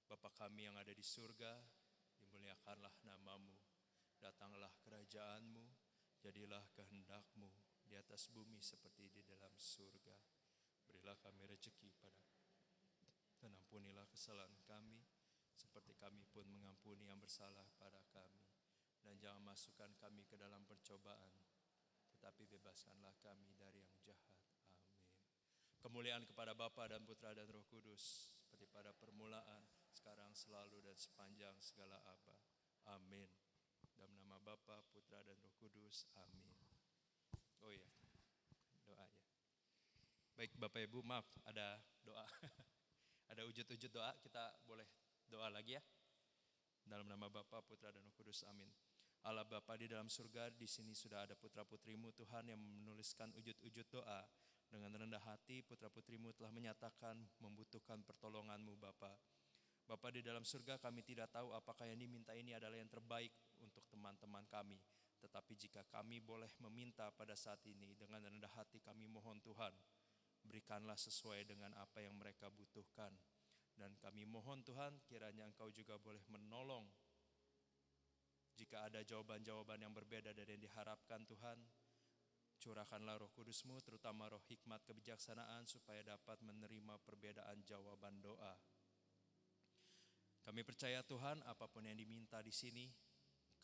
S5: Bapa kami yang ada di surga, dimuliakanlah namamu. Datanglah kerajaan-Mu, jadilah kehendak-Mu di atas bumi seperti di dalam surga. Berilah kami rezeki dan ampunilah kesalahan kami, seperti kami pun mengampuni yang bersalah pada kami. Dan jangan masukkan kami ke dalam percobaan, tetapi bebaskanlah kami dari yang jahat. Amin. Kemuliaan kepada Bapa dan Putra dan Roh Kudus, seperti pada permulaan, sekarang, selalu, dan sepanjang segala abad. Amin. Dalam nama Bapa, Putra, dan Roh Kudus. Amin. Oh iya, doa ya. Baik Bapak Ibu, maaf ada doa. Ada wujud-wujud doa, kita boleh doa lagi ya. Dalam nama Bapa, Putra, dan Roh Kudus. Amin. Allah Bapa di dalam surga, di sini sudah ada putra-putrimu Tuhan yang menuliskan wujud-wujud doa. Dengan rendah hati putra-putrimu telah menyatakan membutuhkan pertolonganmu Bapa. Bapa di dalam surga, kami tidak tahu apakah yang diminta ini adalah yang terbaik untuk teman-teman kami. Tetapi jika kami boleh meminta pada saat ini, dengan rendah hati kami mohon Tuhan, berikanlah sesuai dengan apa yang mereka butuhkan. Dan kami mohon Tuhan, kiranya Engkau juga boleh menolong. Jika ada jawaban-jawaban yang berbeda dari yang diharapkan Tuhan, curahkanlah Roh Kudus-Mu, terutama roh hikmat kebijaksanaan, supaya dapat menerima perbedaan jawaban doa. Kami percaya Tuhan, apapun yang diminta di sini,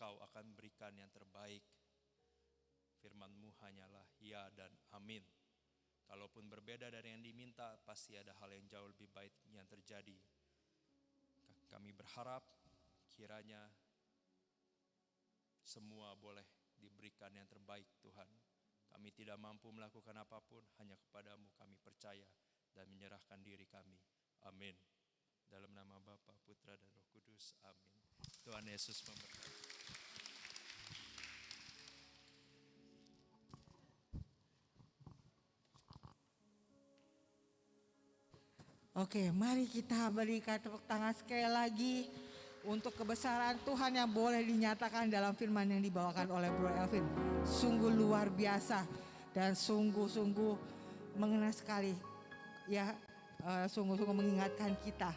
S5: Kau akan berikan yang terbaik. Firman-Mu hanyalah ya dan amin. Kalaupun berbeda dari yang diminta, pasti ada hal yang jauh lebih baik yang terjadi. Kami berharap kiranya semua boleh diberikan yang terbaik Tuhan. Kami tidak mampu melakukan apapun, hanya kepadamu kami percaya dan menyerahkan diri kami. Amin. Dalam nama Bapa, Putra, dan Roh Kudus. Amin. Tuhan Yesus memberkati.
S1: Oke, mari kita berikan tepuk tangan sekali lagi untuk kebesaran Tuhan yang boleh dinyatakan dalam firman yang dibawakan oleh Bro Elvin. Sungguh luar biasa dan sungguh-sungguh mengena sekali. Ya, sungguh-sungguh mengingatkan kita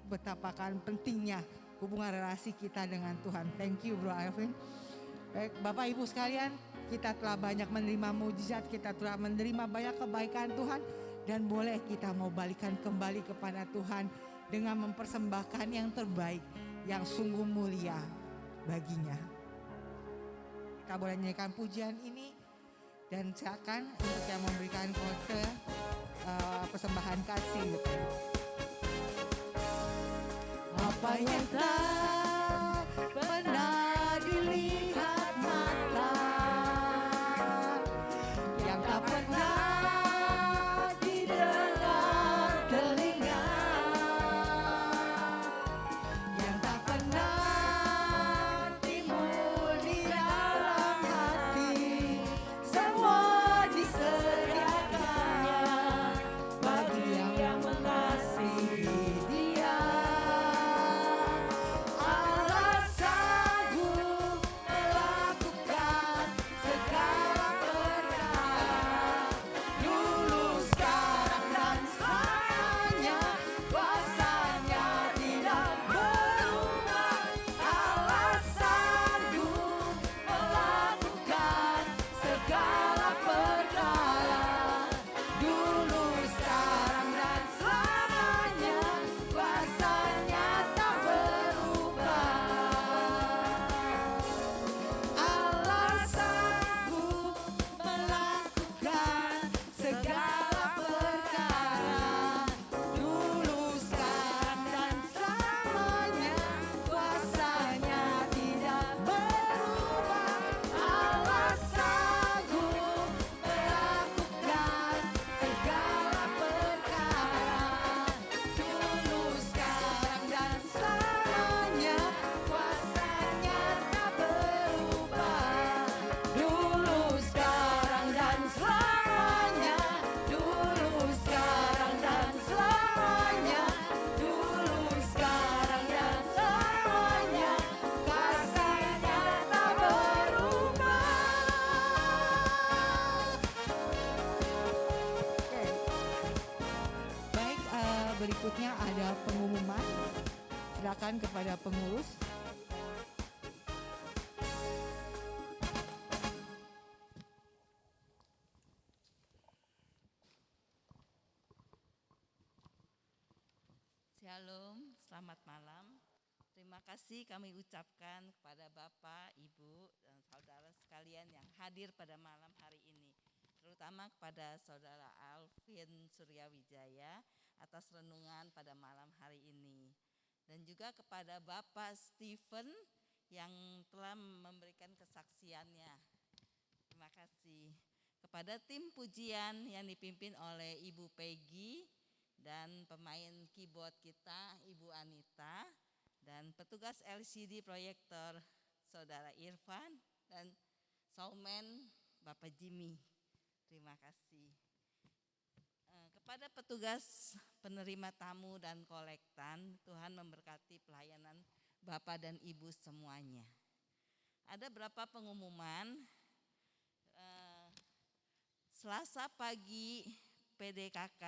S1: betapa kan pentingnya hubungan relasi kita dengan Tuhan. Thank you Bro Alvin. Baik, Bapak Ibu sekalian, kita telah banyak menerima mujizat, kita telah menerima banyak kebaikan Tuhan, dan boleh kita mau balikan kembali kepada Tuhan dengan mempersembahkan yang terbaik, yang sungguh mulia baginya. Kita boleh nyanyikan pujian ini, dan silakan untuk yang memberikan kote persembahan kasih. Apa yang tak pernah dilihat mata, yang tak pernah didengar telinga, yang tak pernah timbul di dalam hati, semua disediakannya bagi yang mengasihi Dia. Allah sanggup melakukan segala perkara, dulu, sekarang, dan selamanya. Kuasanya tidak berubah. Allah sanggup melakukan segala perkara, dulu, sekarang, dan selamanya. Kuasanya tak berubah. Allah sanggup melakukan segala perkara, dulu, sekarang, dan selamanya. Kuasanya tidak berubah. Allah sanggup melakukan segala perkara, dulu, sekarang, dan selamanya. Kuasanya tak berubah. Dulu, sekarang, dan selamanya. Dulu, sekarang, dan selamanya. Dulu, sekarang, dan selamanya. Kuasanya tak berubah. Oke. Baik, berikutnya ada pengumuman. Silakan kepada pengurus.
S6: Shalom, selamat malam. Terima kasih kami ucapkan kepada Bapak, Ibu, dan saudara sekalian yang hadir pada malam hari ini. Terutama kepada saudara Alvin Suryawijaya atas renungan pada malam hari ini. Dan juga kepada Bapak Stephen yang telah memberikan kesaksiannya. Terima kasih. Kepada tim pujian yang dipimpin oleh Ibu Peggy, dan pemain keyboard kita Ibu Anita, dan petugas LCD proyektor Saudara Irfan, dan Saumen Bapak Jimmy. Terima kasih. Kepada petugas penerima tamu dan kolektan, Tuhan memberkati pelayanan Bapak dan Ibu semuanya. Ada berapa pengumuman. Selasa pagi PDKK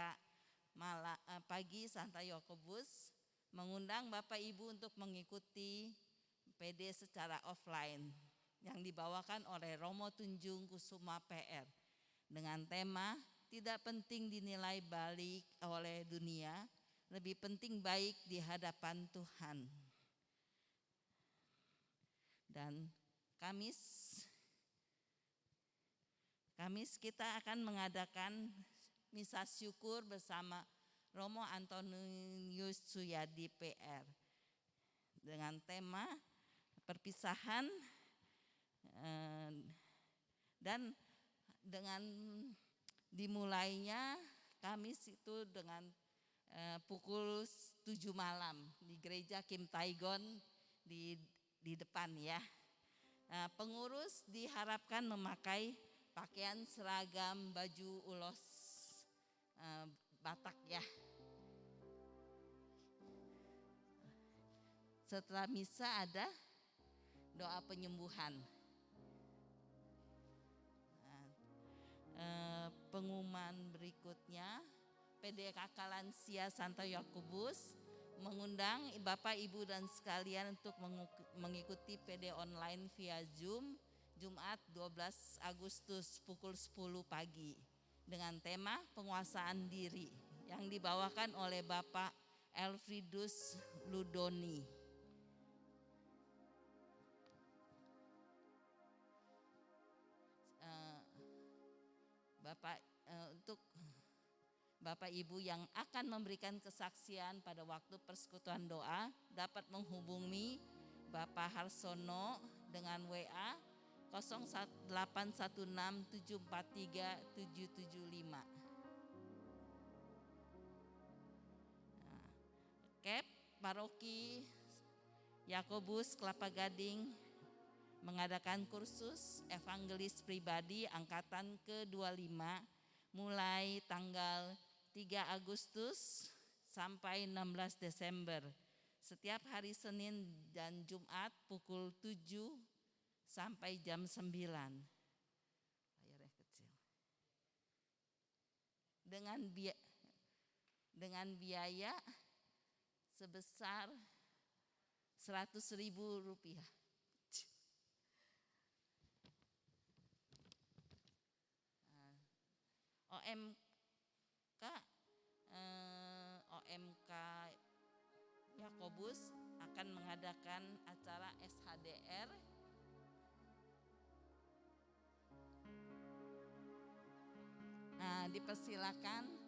S6: pagi Santa Yakobus mengundang Bapak Ibu untuk mengikuti PD secara offline yang dibawakan oleh Romo Tunjung Kusuma PR dengan tema tidak penting dinilai baik oleh dunia, lebih penting baik di hadapan Tuhan. Dan Kamis kita akan mengadakan misa syukur bersama Romo Antonius Suyadi PR dengan tema perpisahan, dan dengan dimulainya Kamis itu dengan pukul 7 malam di gereja Kim Taigon di depan ya. Pengurus diharapkan memakai pakaian seragam baju ulos Batak ya. Setelah misa ada doa penyembuhan. Pengumuman berikutnya, PDKK Lansia Santo Yakobus mengundang Bapak, Ibu dan sekalian untuk mengikuti PD online via Zoom Jumat 12 Agustus pukul 10 pagi dengan tema penguasaan diri yang dibawakan oleh Bapak Elfridus Ludoni. Untuk Bapak Ibu yang akan memberikan kesaksian pada waktu persekutuan doa dapat menghubungi Bapak Harsono dengan WA 0816743775. KEP Paroki Yakobus Kelapa Gading mengadakan kursus evangelis pribadi angkatan ke-25 mulai tanggal 3 Agustus sampai 16 Desember. Setiap hari Senin dan Jumat pukul 7 sampai jam 9. Bayarnya kecil. Dengan biaya sebesar Rp100.000. OMK Yakobus akan mengadakan acara SHDR dipersilakan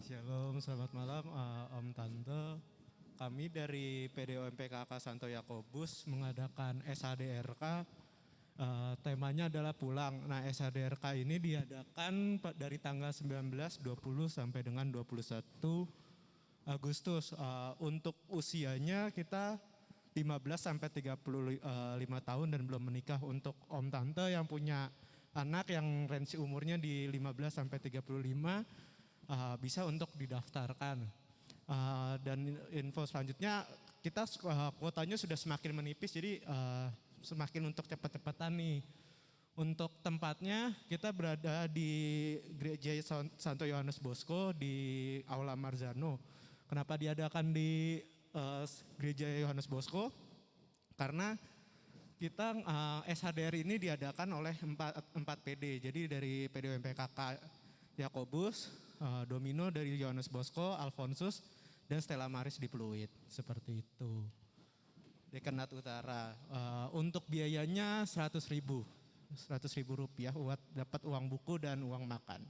S7: Shalom, selamat malam Om Tante. Kami dari PDOM PKK Santo Yakobus mengadakan SHDRK, temanya adalah pulang. Nah, SHDRK ini diadakan dari tanggal 19, 20 sampai dengan 21 Agustus. Untuk usianya kita 15 sampai 35 tahun dan belum menikah. Untuk Om Tante yang punya anak yang range umurnya di 15 sampai 35 bisa untuk didaftarkan. Dan info selanjutnya kita kuotanya sudah semakin menipis, jadi semakin untuk cepat-cepatan nih. Untuk tempatnya kita berada di Gereja Santo Yohanes Bosco di Aula Marzano. Kenapa diadakan di Gereja Yohanes Bosco? Karena kita SHDR ini diadakan oleh 4 PD. Jadi dari PDWMPKK Yakobus, Domino dari Yohanes Bosco, Alfonsus, dan Stella Maris di Pluit. Seperti itu. Dekanat Utara. Untuk biayanya Rp100.000 buat dapat uang buku dan uang makan.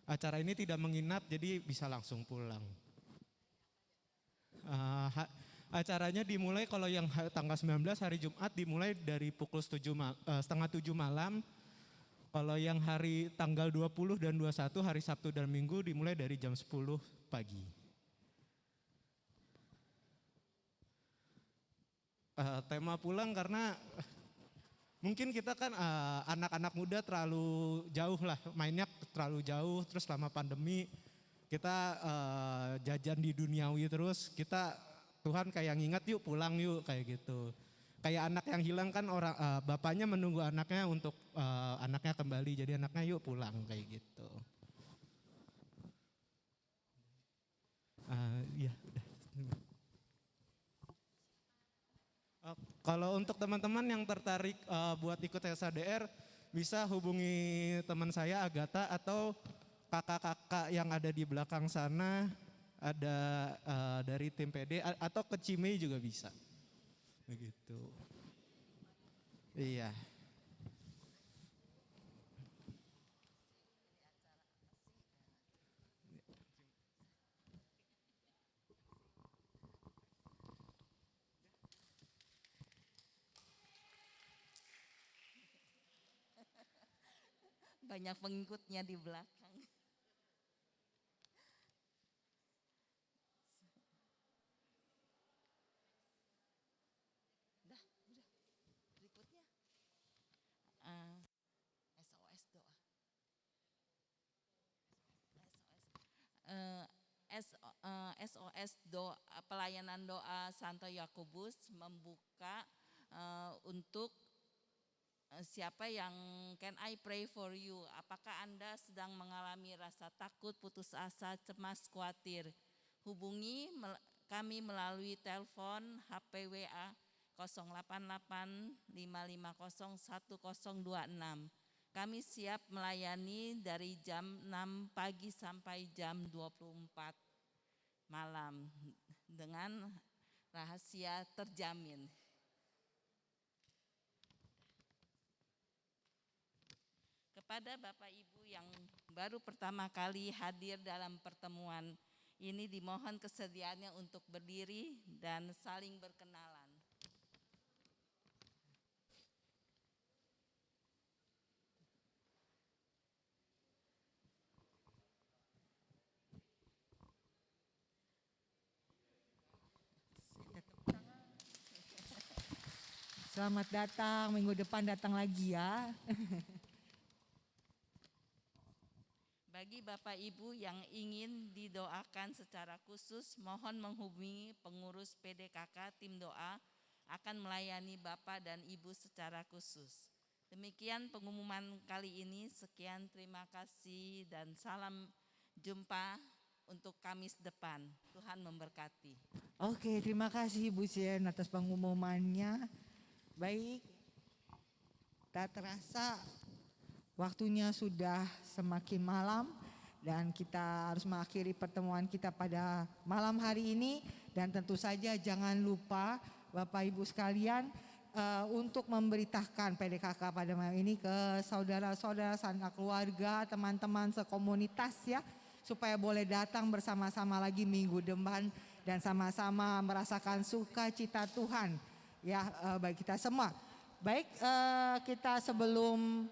S7: Acara ini tidak menginap, jadi bisa langsung pulang. Acaranya dimulai kalau yang tanggal 19 hari Jumat dimulai dari pukul setengah 7 malam. Kalau yang hari tanggal 20 dan 21 hari Sabtu dan Minggu dimulai dari jam 10 pagi. Tema pulang karena mungkin kita kan anak-anak muda terlalu jauh lah, mainnya terlalu jauh, terus selama pandemi kita jajan di duniawi terus, kita Tuhan kayak ngingat yuk pulang yuk kayak gitu. Kayak anak yang hilang kan bapaknya menunggu anaknya untuk anaknya kembali, jadi anaknya yuk pulang kayak gitu. Iya, udah. Kalau untuk teman-teman yang tertarik buat ikut SHDR, bisa hubungi teman saya Agatha atau kakak-kakak yang ada di belakang sana, ada dari tim PD atau ke Cimei juga bisa. Begitu. Iya.
S6: banyak pengikutnya di belakang. Udah. Berikutnya. SOS doa, pelayanan doa Santo Yakobus membuka untuk siapa yang can I pray for you? Apakah Anda sedang mengalami rasa takut, putus asa, cemas, khawatir? Hubungi kami melalui telepon HP WA 088-550-1026. Kami siap melayani dari jam 6 pagi sampai jam 24 malam dengan rahasia terjamin. Kepada Bapak Ibu yang baru pertama kali hadir dalam pertemuan ini, dimohon kesediaannya untuk berdiri dan saling berkenalan.
S1: Selamat datang, minggu depan datang lagi ya.
S6: Bagi Bapak Ibu yang ingin didoakan secara khusus, mohon menghubungi pengurus PDKK tim doa akan melayani Bapak dan Ibu secara khusus. Demikian pengumuman kali ini. Sekian, terima kasih dan salam jumpa untuk Kamis depan. Tuhan memberkati.
S1: Oke, terima kasih Ibu Sien atas pengumumannya. Baik, tak terasa waktunya sudah semakin malam dan kita harus mengakhiri pertemuan kita pada malam hari ini. Dan tentu saja jangan lupa Bapak Ibu sekalian untuk memberitakan PDKK pada malam ini ke saudara-saudara, sanak keluarga, teman-teman sekomunitas ya, supaya boleh datang bersama-sama lagi minggu depan dan sama-sama merasakan sukacita Tuhan ya bagi kita semua. Baik, kita sebelum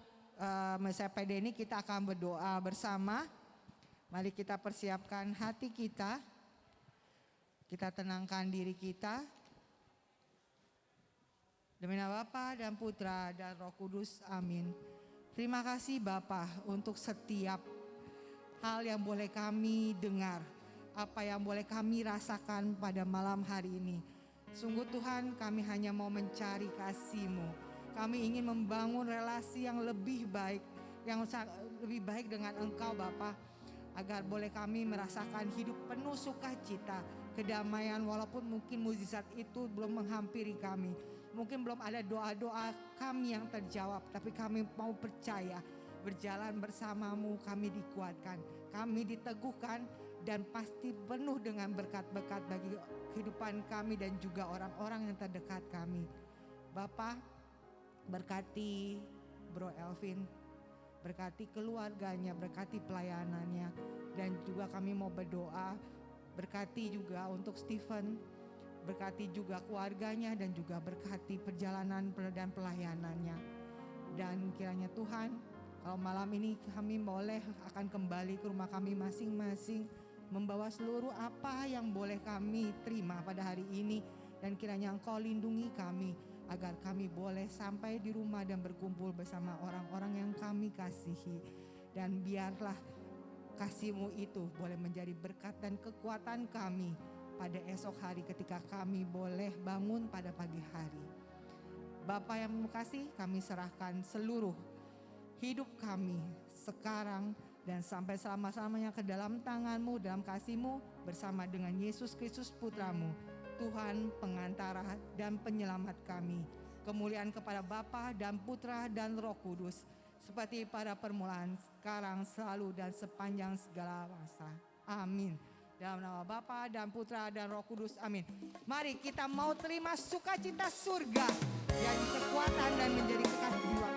S1: masa PD ini kita akan berdoa bersama. Mari kita persiapkan hati kita. Kita tenangkan diri kita. Demi nama Bapa dan Putra dan Roh Kudus, amin. Terima kasih Bapa untuk setiap hal yang boleh kami dengar, apa yang boleh kami rasakan pada malam hari ini. Sungguh Tuhan, kami hanya mau mencari kasih-Mu. Kami ingin membangun relasi yang lebih baik, yang lebih baik dengan Engkau Bapa, agar boleh kami merasakan hidup penuh sukacita, kedamaian, walaupun mungkin mukjizat itu belum menghampiri kami. Mungkin belum ada doa-doa kami yang terjawab, tapi kami mau percaya berjalan bersama-Mu kami dikuatkan, kami diteguhkan, dan pasti penuh dengan berkat-berkat bagi kehidupan kami dan juga orang-orang yang terdekat kami. Bapa, berkati Bro Elvin, berkati keluarganya, berkati pelayanannya, dan juga kami mau berdoa, berkati juga untuk Stephen, berkati juga keluarganya, dan juga berkati perjalanan dan pelayanannya. Dan kiranya Tuhan, kalau malam ini kami boleh akan kembali ke rumah kami masing-masing, membawa seluruh apa yang boleh kami terima pada hari ini, dan kiranya Engkau lindungi kami agar kami boleh sampai di rumah dan berkumpul bersama orang-orang yang kami kasihi. Dan biarlah kasih-Mu itu boleh menjadi berkat dan kekuatan kami pada esok hari ketika kami boleh bangun pada pagi hari. Bapa yang mengasihi, kami serahkan seluruh hidup kami sekarang dan sampai selama-lamanya ke dalam tangan-Mu, dalam kasih-Mu, bersama dengan Yesus Kristus Putra-Mu, Tuhan pengantara dan penyelamat kami. Kemuliaan kepada Bapa dan Putra dan Roh Kudus, seperti pada permulaan, sekarang, selalu, dan sepanjang segala masa. Amin. Dalam nama Bapa dan Putra dan Roh Kudus, amin. Mari kita mau terima sukacita surga, jadi kekuatan dan menjadi kekasih jiwa